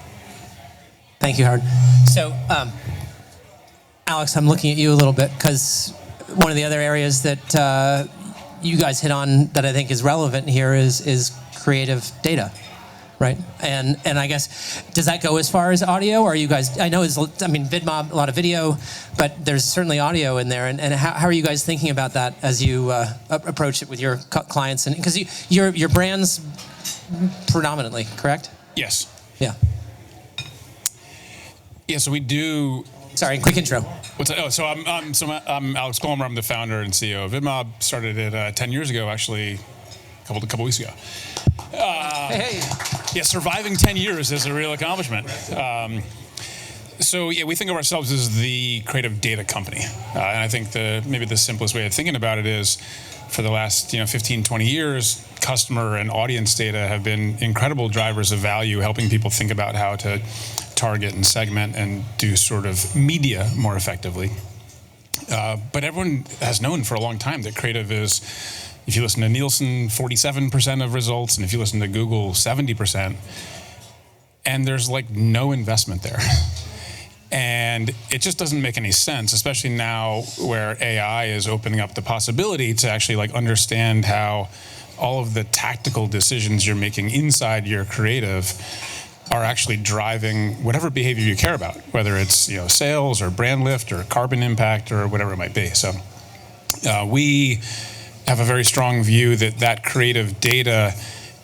[SPEAKER 1] Thank you, Howard. So, Alex, I'm looking at you a little bit because one of the other areas that you guys hit on that I think is relevant here is creative data, right? And I guess, does that go as far as audio? Or are you guys, VidMob, a lot of video, but there's certainly audio in there. And how are you guys thinking about that as you approach it with your clients? And because your brand's predominantly, correct?
[SPEAKER 12] Yes.
[SPEAKER 1] Yeah.
[SPEAKER 12] Yeah, so we do.
[SPEAKER 1] Sorry, quick intro.
[SPEAKER 12] What's that? Oh, so I'm Alex Colmer. I'm the founder and CEO of VidMob. Started it 10 years ago, actually, a couple weeks ago.
[SPEAKER 1] Hey.
[SPEAKER 12] Yeah, surviving 10 years is a real accomplishment. So we think of ourselves as the creative data company. And I think maybe the simplest way of thinking about it is for the last 15, 20 years, customer and audience data have been incredible drivers of value, helping people think about how to target and segment and do sort of media more effectively. But everyone has known for a long time that creative is, if you listen to Nielsen, 47% of results, and if you listen to Google, 70%. And there's no investment there. And it just doesn't make any sense, especially now where AI is opening up the possibility to actually understand how all of the tactical decisions you're making inside your creative are actually driving whatever behavior you care about, whether it's sales or brand lift or carbon impact or whatever it might be. So we have a very strong view that creative data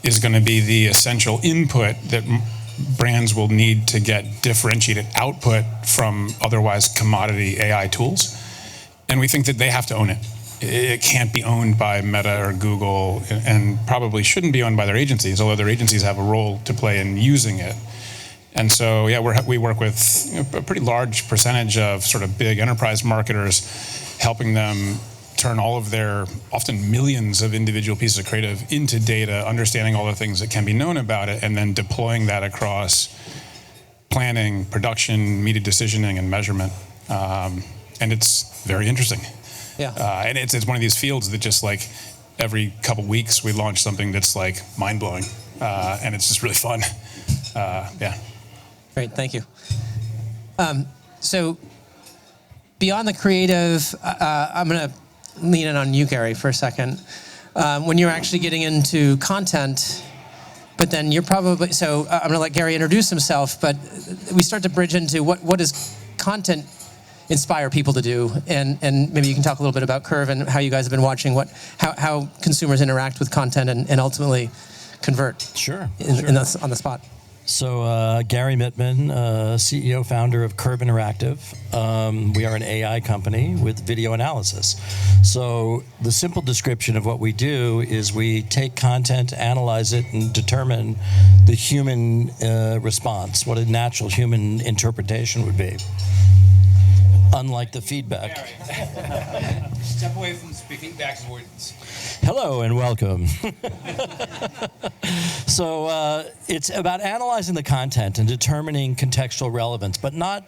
[SPEAKER 12] is going to be the essential input that brands will need to get differentiated output from otherwise commodity AI tools. And we think that they have to own it. It can't be owned by Meta or Google, and probably shouldn't be owned by their agencies, although their agencies have a role to play in using it. And so, we work with a pretty large percentage of sort of big enterprise marketers, helping them turn all of their often millions of individual pieces of creative into data, understanding all the things that can be known about it, and then deploying that across planning, production, media decisioning, and measurement. And it's very interesting.
[SPEAKER 1] Yeah.
[SPEAKER 12] And it's one of these fields that just every couple weeks we launch something that's mind-blowing. And it's just really fun. Yeah.
[SPEAKER 1] Great, thank you. So beyond the creative, I'm going to lean in on you, Gary, for a second. When you're actually getting into content, but then you're probably, so I'm going to let Gary introduce himself, but we start to bridge into what does content inspire people to do, and maybe you can talk a little bit about Curve and how you guys have been watching how consumers interact with content and ultimately convert.
[SPEAKER 13] Sure.
[SPEAKER 1] On the spot.
[SPEAKER 13] So Gary Mittman, CEO, founder of Curve Interactive. We are an AI company with video analysis. So the simple description of what we do is we take content, analyze it, and determine the human response, what a natural human interpretation would be. unlike the feedback.
[SPEAKER 11] Step away from speaking, back avoidance.
[SPEAKER 13] Hello and welcome. So it's about analyzing the content and determining contextual relevance, but not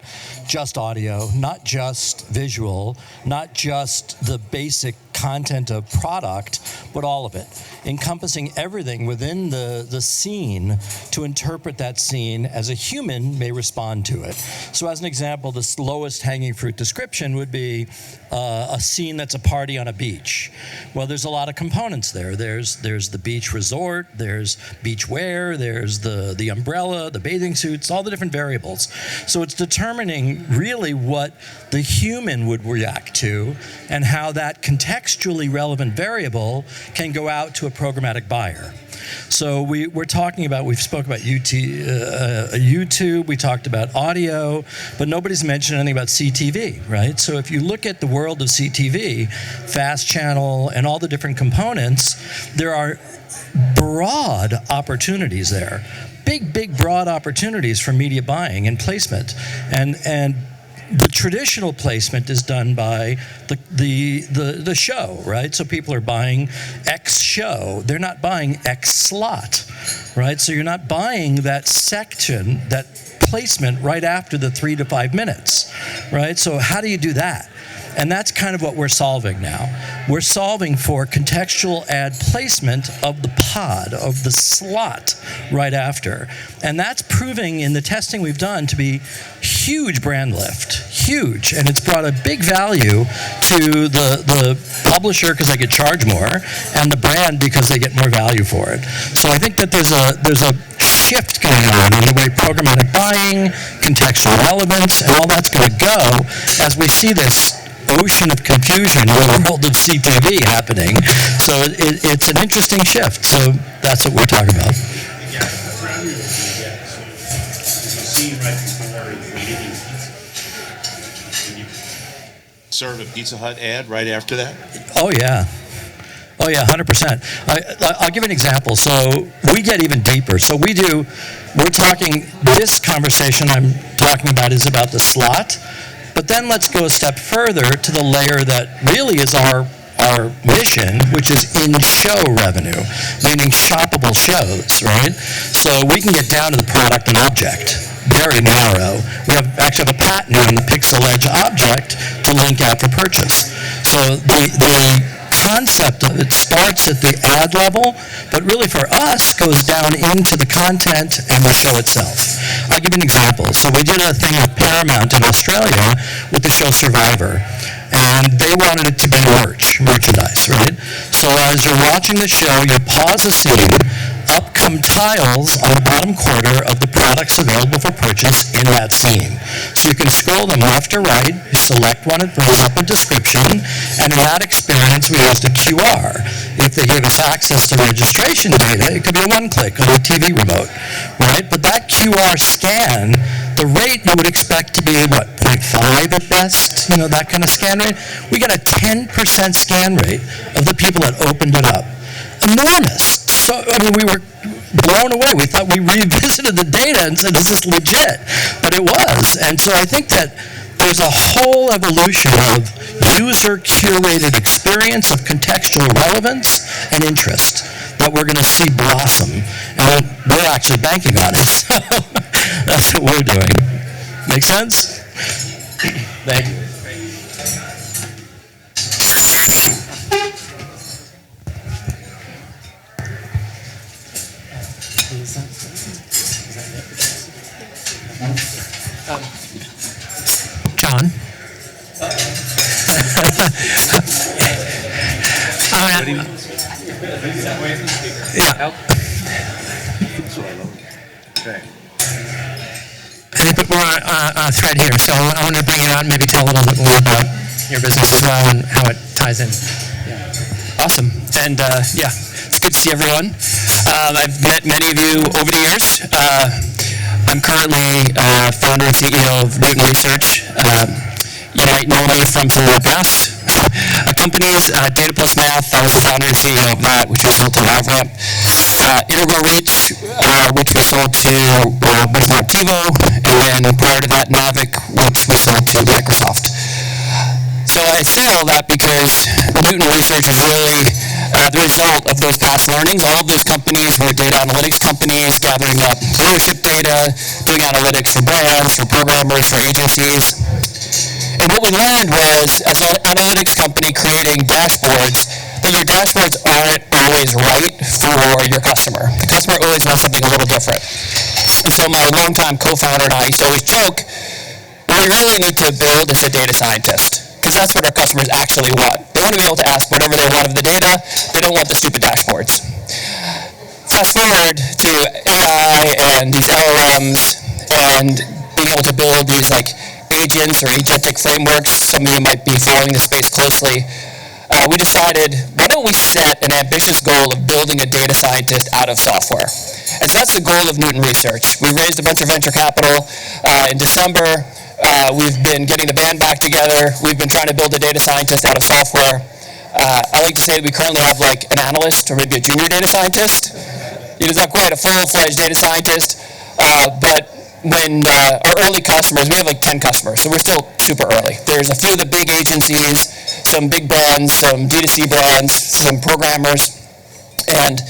[SPEAKER 13] just audio, not just visual, not just the basic content of product, but all of it, encompassing everything within the scene to interpret that scene as a human may respond to it. So as an example, the lowest hanging fruit description would be a scene that's a party on a beach. Well, there's a lot of components there. There's the beach resort, there's beach wear, there's the umbrella, the bathing suits, all the different variables. So it's determining really what the human would react to and how that contextually relevant variable can go out to a programmatic buyer. So we're talking about, we've spoke about YouTube, we talked about audio, but nobody's mentioned anything about CTV, right? So if you look at the world of CTV, fast channel, and all the different components, there are broad opportunities there. Big, broad opportunities for media buying and placement. And the traditional placement is done by the show, right? So people are buying X show. They're not buying X slot, right? So you're not buying that section, that placement right after the 3 to 5 minutes, right? So how do you do that? And that's kind of what we're solving now. We're solving for contextual ad placement of the pod, of the slot right after. And that's proving in the testing we've done to be huge brand lift, huge. And it's brought a big value to the publisher because they could charge more, and the brand because they get more value for it. So I think that there's a shift going on in the way programmatic buying, contextual relevance, and all that's going to go as we see this ocean of confusion in the world of CTV happening. So it's an interesting shift. So that's what we're talking about.
[SPEAKER 14] Serve a Pizza Hut ad right after that?
[SPEAKER 13] Oh yeah. Oh yeah, 100%. I'll give an example. So we get even deeper. So we're talking, this conversation I'm talking about is about the slot. But then let's go a step further to the layer that really is our mission, which is in-show revenue, meaning shoppable shows, right? So we can get down to the product and object, very narrow. We actually have a patent on the pixel edge object to link out for purchase. So the concept of it starts at the ad level, but really for us goes down into the content and the show itself. I'll give you an example. So we did a thing with Paramount in Australia with the show Survivor, and they wanted it to be merchandise, right? So as you're watching the show, you pause the scene, up come tiles on the bottom quarter of the products available for purchase in that scene. So you can scroll them left or right, you select one, it brings up a description, and in that experience we used a QR. If they gave us access to registration data, it could be a one-click on the TV remote, right? But that QR scan, the rate you would expect to be, what, 0.5 at best, that kind of scan rate? We got a 10% scan rate of the people that opened it up. Enormous. So, we were blown away. We thought we revisited the data and said, is this legit? But it was. And so I think that there's a whole evolution of user-curated experience of contextual relevance and interest that we're going to see blossom. And we're actually banking on it. So that's what we're doing. Make sense? Thank you.
[SPEAKER 1] John? Yeah. I think we're on a thread here, so I want to bring it out and maybe tell a little bit more about your business as well and how it ties in. Awesome. And it's good to see everyone. I've met many of you over the years. I'm currently founder and CEO of Newton Research. You might know me from some of my past companies, Data Plus Math. I was the founder and CEO of that, which we sold to LiveRamp. Integral Reach, which we sold to TiVo, and then prior to that, Navic, which we sold to Microsoft.
[SPEAKER 15] So I say all that because Newton Research is really the result of those past learnings. All of those companies were data analytics companies, gathering up leadership data, doing analytics for brands, for programmers, for agencies. And what we learned was, as an analytics company creating dashboards, that your dashboards aren't always right for your customer. The customer always wants something a little different. And so my longtime co-founder and I used to always joke, what we really need to build is a data scientist, because that's what our customers actually want. They want to be able to ask whatever they want of the data. They don't want the stupid dashboards. Fast forward to AI and these LLMs and being able to build these like agents or agentic frameworks. Some of you might be following the space closely. We decided, why don't we set an ambitious goal of building a data scientist out of software? And so that's the goal of Newton Research. We raised a bunch of venture capital in December. We've been getting the band back together. We've been trying to build a data scientist out of software. I like to say that we currently have like an analyst or maybe a junior data scientist. He's not quite a full-fledged data scientist, but when our early customers, we have like 10 customers, so we're still super early. There's a few of the big agencies, some big brands, some D2C brands, some programmers, and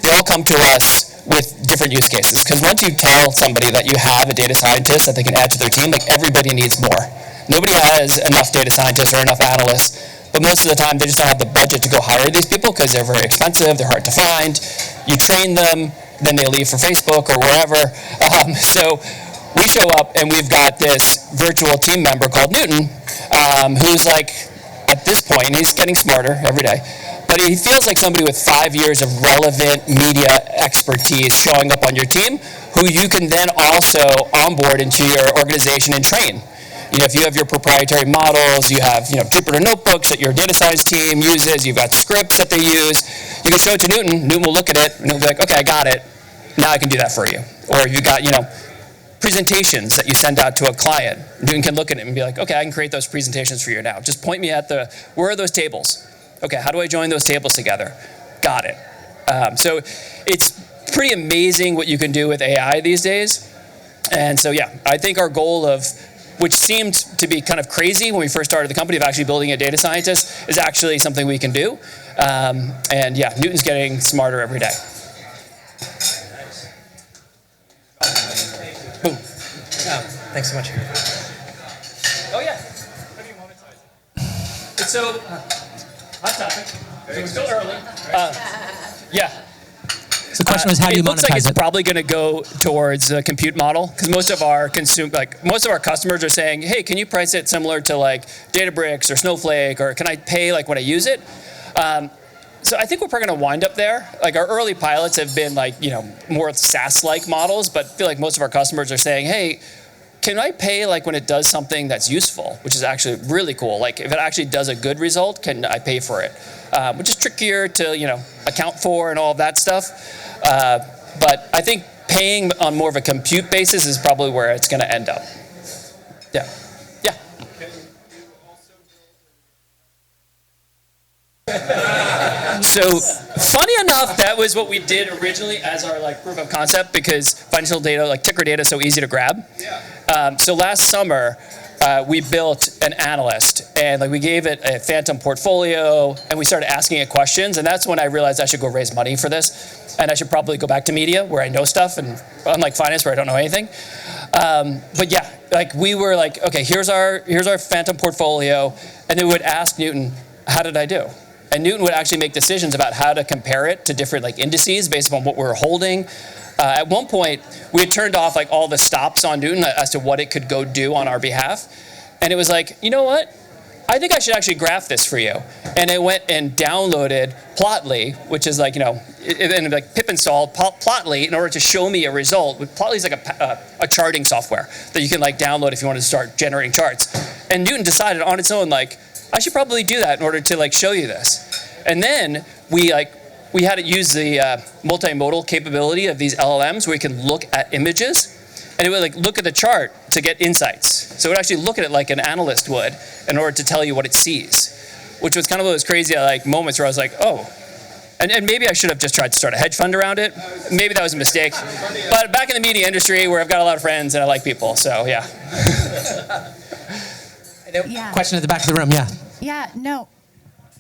[SPEAKER 15] they all come to us with different use cases. Because once you tell somebody that you have a data scientist that they can add to their team, like everybody needs more. Nobody has enough data scientists or enough analysts, but most of the time they just don't have the budget to go hire these people because they're very expensive, they're hard to find. You train them, then they leave for Facebook or wherever. So we show up and we've got this virtual team member called Newton, who's like, at this point, he's getting smarter every day, but he feels like somebody with 5 years of relevant media expertise showing up on your team, who you can then also onboard into your organization and train. If you have your proprietary models, you have Jupyter notebooks that your data science team uses, you've got scripts that they use, you can show it to Newton, Newton will look at it, and he'll be like, okay, I got it, now I can do that for you. Or you got, presentations that you send out to a client, Newton can look at it and be like, okay, I can create those presentations for you now. Just point me at where are those tables? Okay, how do I join those tables together? Got it. So it's pretty amazing what you can do with AI these days. And so, yeah, I think our goal which seemed to be kind of crazy when we first started the company of actually building a data scientist, is actually something we can do. And yeah, Newton's getting smarter every day. Boom.
[SPEAKER 16] Thanks so much.
[SPEAKER 1] Oh, yeah. So, hot topic. So we're still early. Yeah. So the question was, how do you monetize it?
[SPEAKER 15] It looks like it's probably going to go towards a compute model, because most of our customers are saying, hey, can you price it similar to like Databricks or Snowflake, or can I pay like when I use it? So I think we're probably going to wind up there. Like our early pilots have been like, more SaaS-like models, but I feel like most of our customers are saying, hey, can I pay like when it does something that's useful, which is actually really cool. Like if it actually does a good result, can I pay for it? Which is trickier to, account for and all of that stuff. But I think paying on more of a compute basis is probably where it's going to end up. Yeah. Yeah. So funny enough, that was what we did originally as our like proof of concept, because financial data, like ticker data, is so easy to grab. So last summer, we built an analyst, and like we gave it a phantom portfolio, and we started asking it questions, and that's when I realized I should go raise money for this, and I should probably go back to media where I know stuff, and unlike finance where I don't know anything. But yeah, like we were like, okay, here's our phantom portfolio, and then we would ask Newton, how did I do? And Newton would actually make decisions about how to compare it to different like indices based on what we were holding. At one point, we had turned off like all the stops on Newton as to what it could go do on our behalf. And it was like, you know what? I think I should actually graph this for you. And it went and downloaded Plotly, which is like, and like pip installed Plotly in order to show me a result. Plotly is like a charting software that you can like download if you want to start generating charts. And Newton decided on its own, like, I should probably do that in order to like show you this. And then we had to use the multimodal capability of these LLMs where we can look at images, and it would like look at the chart to get insights. So it would actually look at it like an analyst would in order to tell you what it sees, which was kind of one of those crazy like moments where I was like, oh, and maybe I should have just tried to start a hedge fund around it. Maybe that was a mistake. But back in the media industry where I've got a lot of friends and I like people, so yeah.
[SPEAKER 17] Yeah.
[SPEAKER 1] Question at the back of the room, yeah.
[SPEAKER 17] Yeah, no.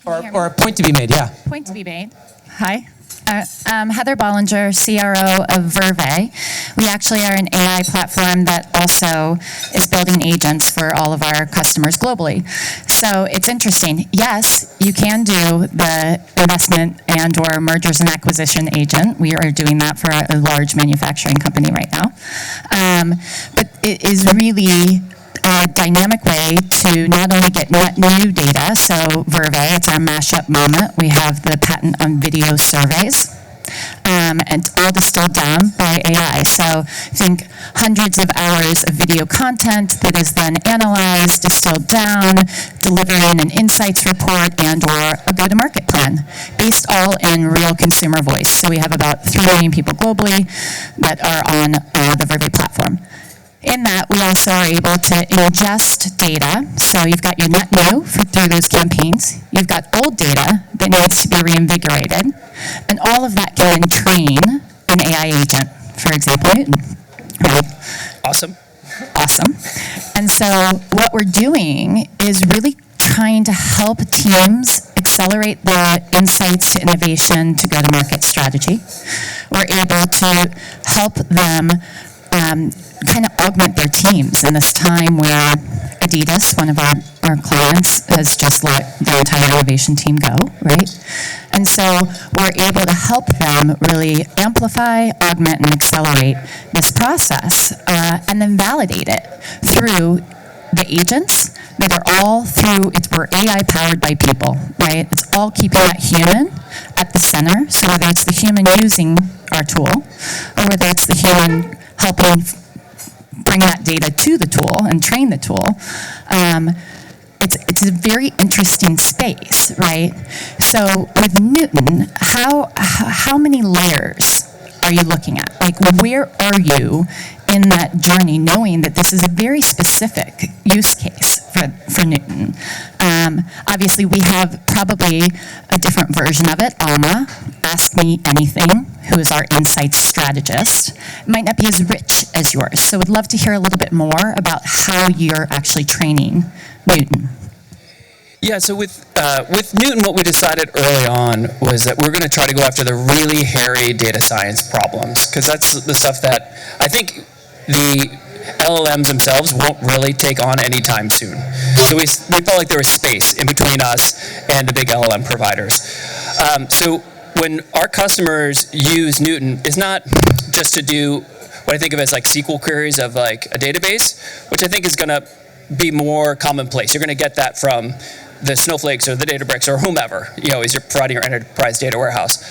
[SPEAKER 1] Or a point to be made, yeah.
[SPEAKER 17] Point to be made. Hi. Heather Bollinger, CRO of Verve. We actually are an AI platform that also is building agents for all of our customers globally. So it's interesting. Yes, you can do the investment and or mergers and acquisition agent. We are doing that for a large manufacturing company right now. But it is really a dynamic way to not only get net new data, so Verve, it's our mashup moment. We have the patent on video surveys, and it's all distilled down by AI. So think hundreds of hours of video content that is then analyzed, distilled down, delivering an insights report and or a go-to-market plan, based all in real consumer voice. So we have about 3 million people globally that are on the Verve platform. In that, we also are able to ingest data. So you've got your net new through those campaigns. You've got old data that needs to be reinvigorated. And all of that can train an AI agent, for example, Newton. Right?
[SPEAKER 15] Awesome.
[SPEAKER 17] Awesome. And so what we're doing is really trying to help teams accelerate the insights to innovation to go-to-market strategy. We're able to help them kind of augment their teams in this time where Adidas, one of our clients, has just let their entire innovation team go, right? And so we're able to help them really amplify, augment, and accelerate this process, and then validate it through the agents that are all through, we're AI powered by people, right? It's all keeping that human at the center. So whether it's the human using our tool, or whether it's the human helping bring that data to the tool and train the tool, it's a very interesting space, right? So with Newton, how many layers are you looking at? Like, where are you in that journey, knowing that this is a very specific use case for Newton? Obviously, we have probably a different version of it. Alma, Ask Me Anything, who is our insights strategist, might not be as rich as yours. So would love to hear a little bit more about how you're actually training Newton.
[SPEAKER 15] Yeah, so with Newton, what we decided early on was that we're going to try to go after the really hairy data science problems, because that's the stuff that I think the LLMs themselves won't really take on anytime soon. So we felt like there was space in between us and the big LLM providers. So when our customers use Newton, it's not just to do what I think of as like SQL queries of like a database, which I think is going to be more commonplace. You're going to get that from the Snowflakes or the Databricks or whomever, as you're providing your enterprise data warehouse.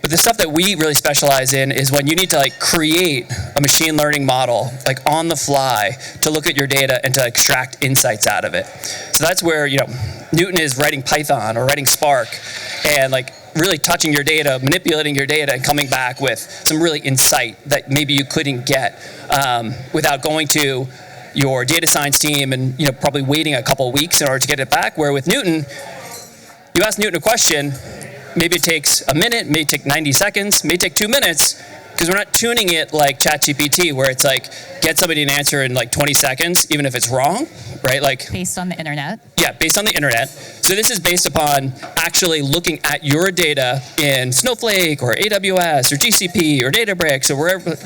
[SPEAKER 15] But the stuff that we really specialize in is when you need to like create a machine learning model like on the fly to look at your data and to extract insights out of it. So that's where Newton is writing Python or writing Spark and like really touching your data, manipulating your data, and coming back with some really insight that maybe you couldn't get without going to your data science team and probably waiting a couple of weeks in order to get it back. Where with Newton, you ask Newton a question, maybe it takes a minute, may take 90 seconds, may take 2 minutes, because we're not tuning it like ChatGPT, where it's like, get somebody an answer in like 20 seconds, even if it's wrong, right? Like
[SPEAKER 17] based on the internet.
[SPEAKER 15] Yeah, based on the internet. So this is based upon actually looking at your data in Snowflake or AWS or GCP or Databricks or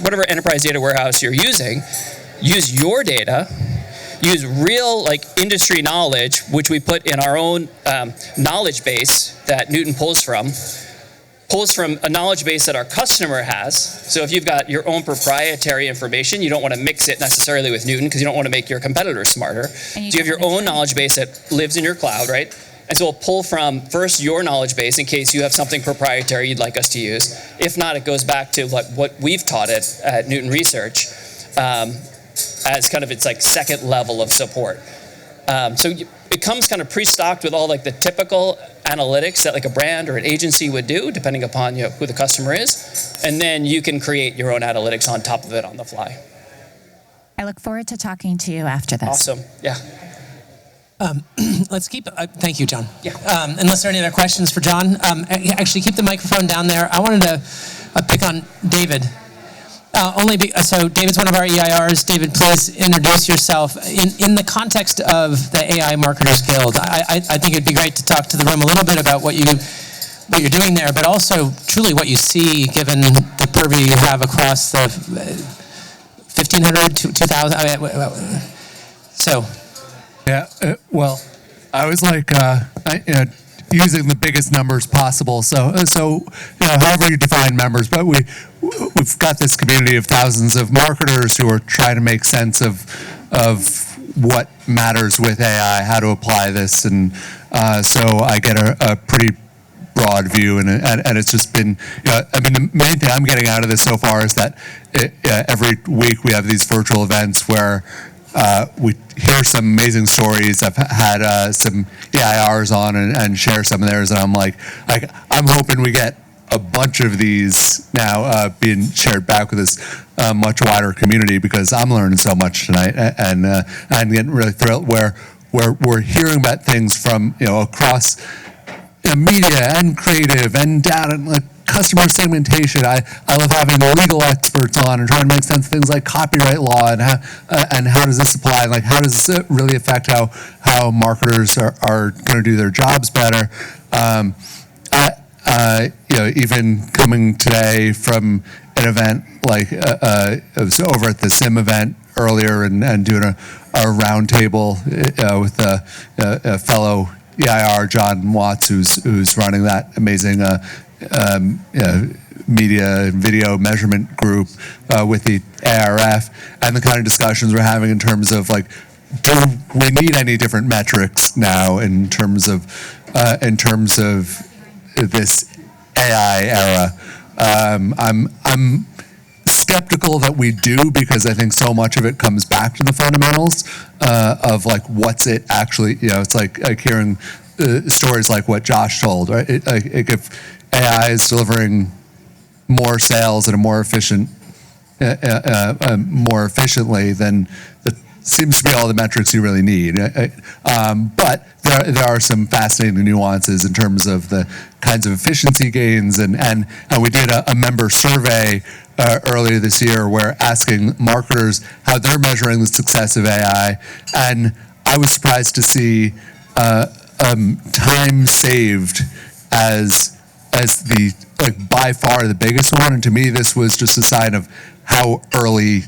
[SPEAKER 15] whatever enterprise data warehouse you're using. Use your data, use real like industry knowledge, which we put in our own knowledge base that Newton pulls from a knowledge base that our customer has. So if you've got your own proprietary information, you don't want to mix it necessarily with Newton because you don't want to make your competitors smarter. So you have your own knowledge base that lives in your cloud, right? And so we'll pull from first your knowledge base in case you have something proprietary you'd like us to use. If not, it goes back to what we've taught it at Newton Research. As kind of its like second level of support. So it comes kind of pre-stocked with all like the typical analytics that like a brand or an agency would do, depending upon who the customer is. And then you can create your own analytics on top of it on the fly.
[SPEAKER 17] I look forward to talking to you after this.
[SPEAKER 15] Awesome, yeah.
[SPEAKER 1] Let's keep, thank you, John. Yeah. Unless there are any other questions for John, actually keep the microphone down there. I wanted to pick on David. So David's one of our EIRs. David, please introduce yourself. In the context of the AI Marketers Guild, I think it'd be great to talk to the room a little bit about what you're doing there, but also truly what you see given the purview you have across the 1,500, 2,000. So.
[SPEAKER 18] Yeah, well, I was like, using the biggest numbers possible. So however you define members, but we've got this community of thousands of marketers who are trying to make sense of what matters with AI, how to apply this, and so I get a pretty broad view, and it's just been, the main thing I'm getting out of this so far is that every week we have these virtual events where we hear some amazing stories. I've had some EIRs on and share some of theirs, and I'm hoping we get a bunch of these now being shared back with this much wider community, because I'm learning so much tonight, and I'm getting really thrilled where we're hearing about things from across media and creative and data and customer segmentation. I love having legal experts on and trying to make sense of things like copyright law and how does this apply, and how does this really affect how marketers are going to do their jobs better. Even coming today from an event I was over at the SIM event earlier and doing a roundtable with a fellow EIR, John Watts, who's running that amazing media and video measurement group with the ARF, and the kind of discussions we're having in terms of do we need any different metrics now in terms of this AI era. I'm skeptical that we do, because I think so much of it comes back to the fundamentals of what's it actually. It's like hearing stories like what Josh told, right? If AI is delivering more sales at a more efficiently, then that seems to be all the metrics you really need. But there are some fascinating nuances in terms of the kinds of efficiency gains, and we did a member survey earlier this year where asking marketers how they're measuring the success of AI, and I was surprised to see time saved as the by far the biggest one. And to me, this was just a sign of how early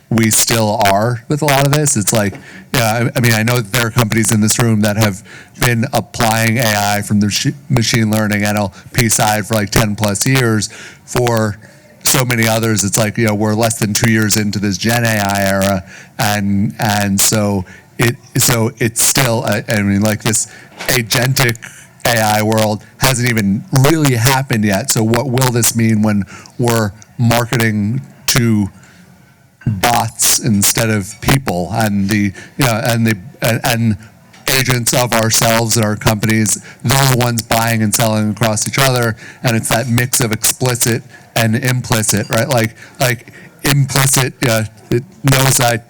[SPEAKER 18] we still are with a lot of this. It's I know that there are companies in this room that have been applying AI from the machine learning NLP side for 10 plus years. For so many others, it's we're less than 2 years into this Gen AI era, and so it's still this agentic AI world hasn't even really happened yet. So what will this mean when we're marketing to bots instead of people, and and agents of ourselves and our companies? They're the ones buying and selling across each other, and it's that mix of explicit and implicit, right? Like implicit, it knows I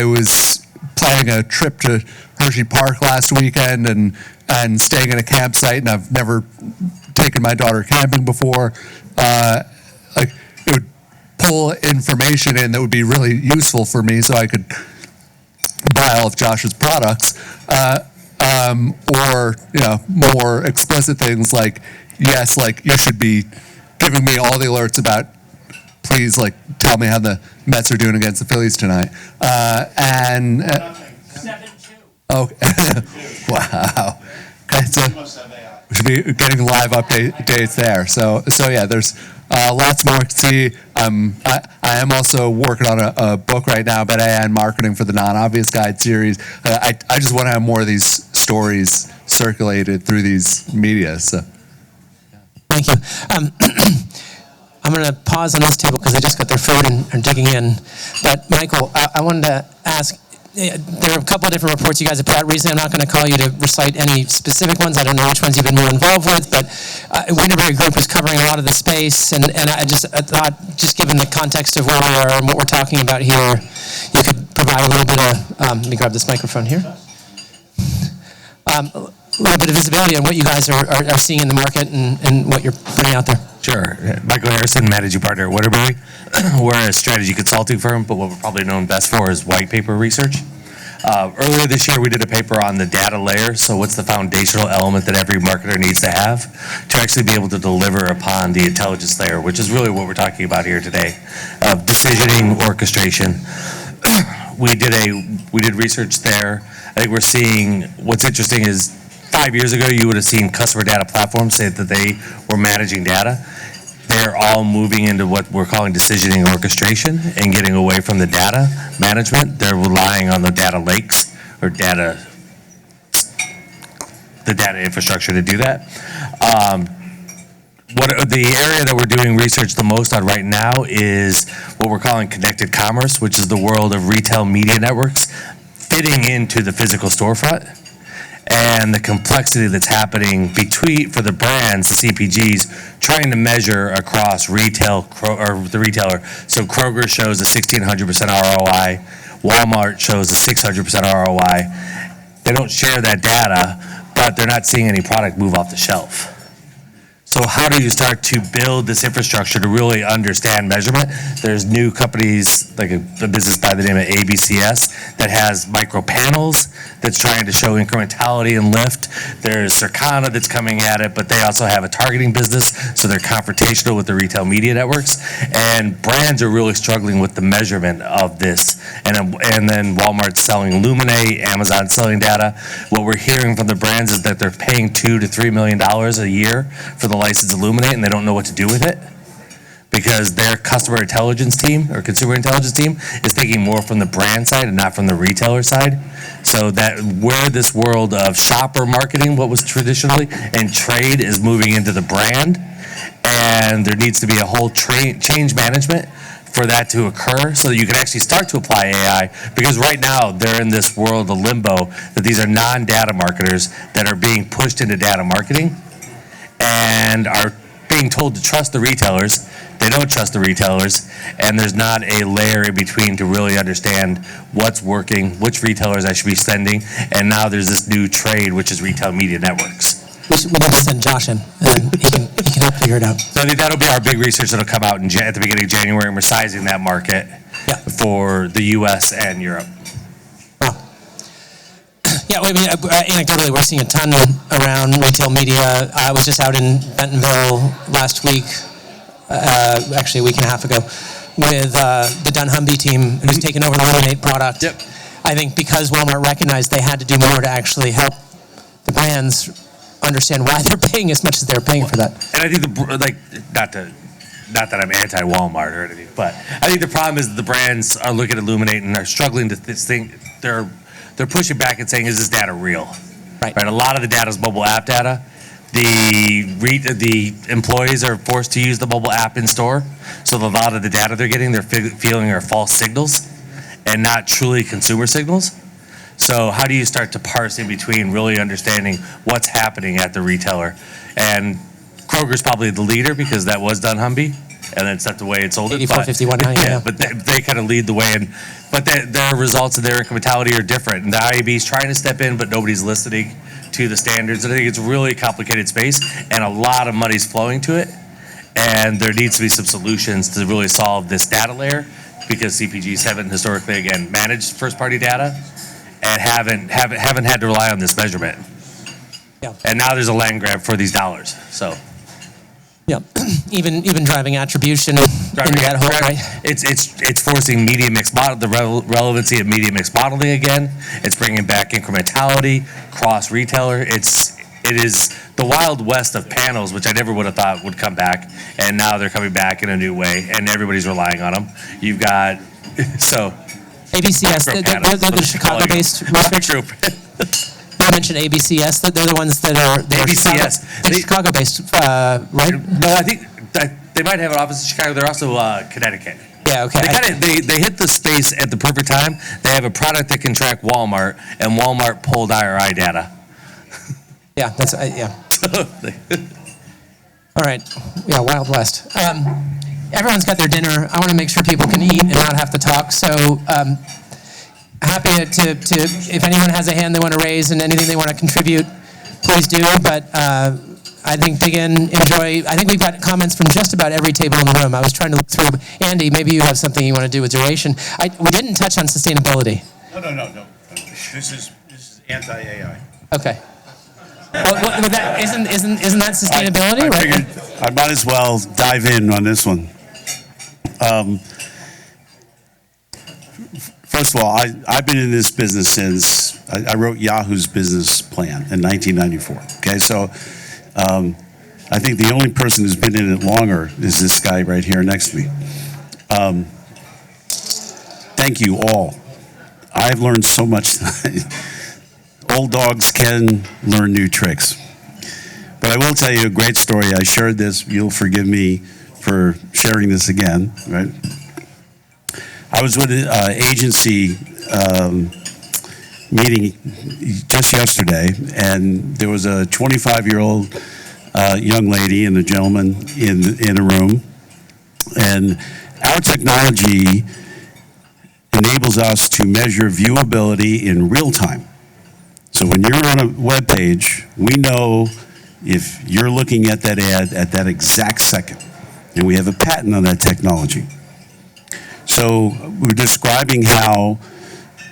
[SPEAKER 18] was planning a trip to Hershey Park last weekend and staying in a campsite, and I've never taken my daughter camping before. It would pull information in that would be really useful for me, so I could buy all of Josh's products, or more explicit things like, yes, you should be giving me all the alerts about, please tell me how the Mets are doing against the Phillies tonight, and
[SPEAKER 6] 7-2.
[SPEAKER 18] Oh, wow. Okay, so we should be getting live updates there. So yeah, there's lots more to see. I am also working on a book right now about AI and marketing for the Non-Obvious Guide series. I just want to have more of these stories circulated through these media. So.
[SPEAKER 1] Thank you. I'm going to pause on this table because they just got their food and are digging in. But Michael, I wanted to ask, there are a couple of different reports you guys have put out recently. I'm not going to call you to recite any specific ones. I don't know which ones you've been more involved with, but Winterberry Group is covering a lot of the space, and I thought, just given the context of where we are and what we're talking about here, you could provide a little bit of, let me grab this microphone here, a little bit of visibility on what you guys are seeing in the market and what you're putting out there.
[SPEAKER 19] Sure. Michael Harrison, managing partner at Waterbury. We're a strategy consulting firm, but what we're probably known best for is white paper research. Earlier this year, we did a paper on the data layer. So what's the foundational element that every marketer needs to have to actually be able to deliver upon the intelligence layer, which is really what we're talking about here today, of decisioning, orchestration. We did research there. I think we're seeing, what's interesting is 5 years ago, you would have seen customer data platforms say that they were managing data. They're all moving into what we're calling decisioning orchestration and getting away from the data management. They're relying on the data lakes or the data infrastructure to do that. The area that we're doing research the most on right now is what we're calling connected commerce, which is the world of retail media networks fitting into the physical storefront. And the complexity that's happening for the brands, the CPGs, trying to measure across retail or the retailer. So Kroger shows a 1,600% ROI, Walmart shows a 600% ROI. They don't share that data, but they're not seeing any product move off the shelf. So how do you start to build this infrastructure to really understand measurement? There's new companies, like a business by the name of ABCS, that has micro panels that's trying to show incrementality and lift. There's Circana that's coming at it, but they also have a targeting business, so they're confrontational with the retail media networks. And brands are really struggling with the measurement of this. And then Walmart's selling Illuminate, Amazon's selling data. What we're hearing from the brands is that they're paying $2 to $3 million a year for the license Illuminate, and they don't know what to do with it because their customer intelligence team or consumer intelligence team is thinking more from the brand side and not from the retailer side. So that where this world of shopper marketing, what was traditionally, and trade is moving into the brand, and there needs to be a whole change management for that to occur so that you can actually start to apply AI, because right now they're in this world of limbo that these are non-data marketers that are being pushed into data marketing and are being told to trust the retailers. They don't trust the retailers, and there's not a layer in between to really understand what's working, which retailers I should be sending, and now there's this new trade, which is retail media networks.
[SPEAKER 1] We need to send Josh in, and he can help figure it out.
[SPEAKER 19] So I think that'll be our big research that'll come out at the beginning of January, and we're sizing that market for the U.S. and Europe.
[SPEAKER 1] Yeah, I mean, anecdotally, we're seeing a ton around retail media. I was just out in Bentonville last week, actually a week and a half ago, with the dunnhumby team who's taken over the Illuminate product. Yep. I think because Walmart recognized they had to do more to actually help the brands understand why they're paying as much as they're paying for that.
[SPEAKER 19] And I think not that I'm anti-Walmart or anything, but I think the problem is the brands are looking at Illuminate and are struggling to think they're pushing back and saying, is this data real? Right. A lot of the data is mobile app data. The employees are forced to use the mobile app in store, so a lot of the data they're getting, they're feeling are false signals and not truly consumer signals. So how do you start to parse in between really understanding what's happening at the retailer? And Kroger's probably the leader because that was dunnhumby, and that's not the way it sold it.
[SPEAKER 1] 84.51 now, yeah.
[SPEAKER 19] But they kind of lead the way, but their results and their incrementality are different. And the IAB's trying to step in, but nobody's listening to the standards. And I think it's a really complicated space, and a lot of money's flowing to it. And there needs to be some solutions to really solve this data layer, because CPGs haven't historically, again, managed first-party data and haven't had to rely on this measurement.
[SPEAKER 1] Yeah.
[SPEAKER 19] And now there's a land grab for these dollars. So.
[SPEAKER 1] Yeah, even driving attribution into that whole, right?
[SPEAKER 19] It's forcing media mix model, the relevancy of media mix modeling again. It's bringing back incrementality, cross retailer. It is the wild west of panels, which I never would have thought would come back, and now they're coming back in a new way, and everybody's relying on them. You've got
[SPEAKER 1] ABCS, the Chicago-based research group. I mentioned ABCS, that they're the ones that are
[SPEAKER 19] ABCS.
[SPEAKER 1] They're Chicago-based, right?
[SPEAKER 19] No, I think they might have an office in Chicago. They're also Connecticut.
[SPEAKER 1] Yeah, okay.
[SPEAKER 19] They hit the space at the perfect time. They have a product that can track Walmart, and Walmart pulled IRI data.
[SPEAKER 1] Yeah, that's All right. Yeah, Wild West. Everyone's got their dinner. I want to make sure people can eat and not have to talk. So happy to if anyone has a hand they want to raise and anything they want to contribute, please do. But I think dig in, enjoy. I think we've got comments from just about every table in the room. I was trying to look through. Andy, maybe you have something you want to do with duration. We didn't touch on sustainability.
[SPEAKER 14] No. This is anti-AI.
[SPEAKER 1] Okay. Well, that, isn't that sustainability,
[SPEAKER 20] I
[SPEAKER 1] right?
[SPEAKER 20] figured I might as well dive in on this one. First of all, I've been in this business since I wrote Yahoo's business plan in 1994. Okay, so I think the only person who's been in it longer is this guy right here next to me. Thank you all. I've learned so much tonight. Old dogs can learn new tricks. But I will tell you a great story. I shared this. You'll forgive me for sharing this again, right? I was with an agency meeting just yesterday, and there was a 25-year-old young lady and a gentleman in a room. And our technology enables us to measure viewability in real time. So when you're on a web page, we know if you're looking at that ad at that exact second. And we have a patent on that technology. So we're describing how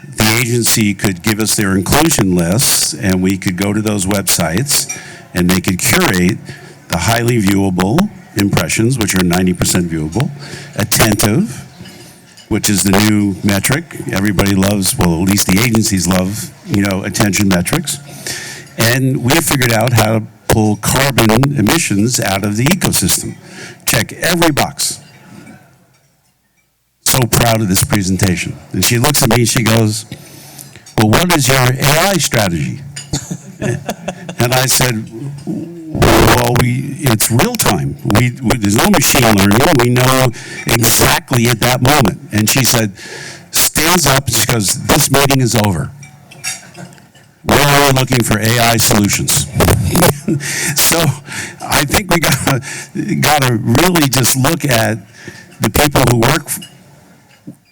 [SPEAKER 20] the agency could give us their inclusion lists, and we could go to those websites, and they could curate the highly viewable impressions, which are 90% viewable, attentive, which is the new metric. Everybody loves, well, at least the agencies love, attention metrics. And we figured out how to pull carbon emissions out of the ecosystem. Check every box. So proud of this presentation. And she looks at me and she goes, well, what is your AI strategy? And I said, well, it's real time. There's no machine learning. We know exactly at that moment. And she said, stands up, and she goes, this meeting is over. We're looking for AI solutions. So I think we gotta really just look at the people who work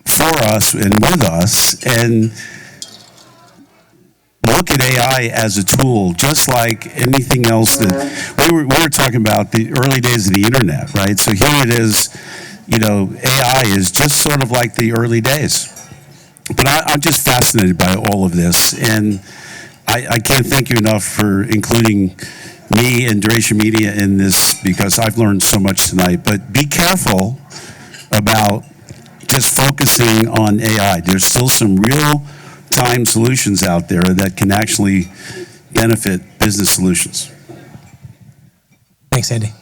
[SPEAKER 20] for us and with us, and look at AI as a tool, just like anything else that we were talking about the early days of the internet, right? So here it is, AI is just sort of like the early days. But I'm just fascinated by all of this, and I can't thank you enough for including me and Duration Media in this, because I've learned so much tonight. But be careful about just focusing on AI. There's still some real-time solutions out there that can actually benefit business solutions.
[SPEAKER 1] Thanks, Andy.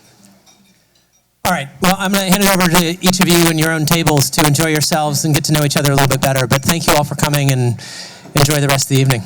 [SPEAKER 1] All right, well, I'm going to hand it over to each of you and your own tables to enjoy yourselves and get to know each other a little bit better. But thank you all for coming, and enjoy the rest of the evening.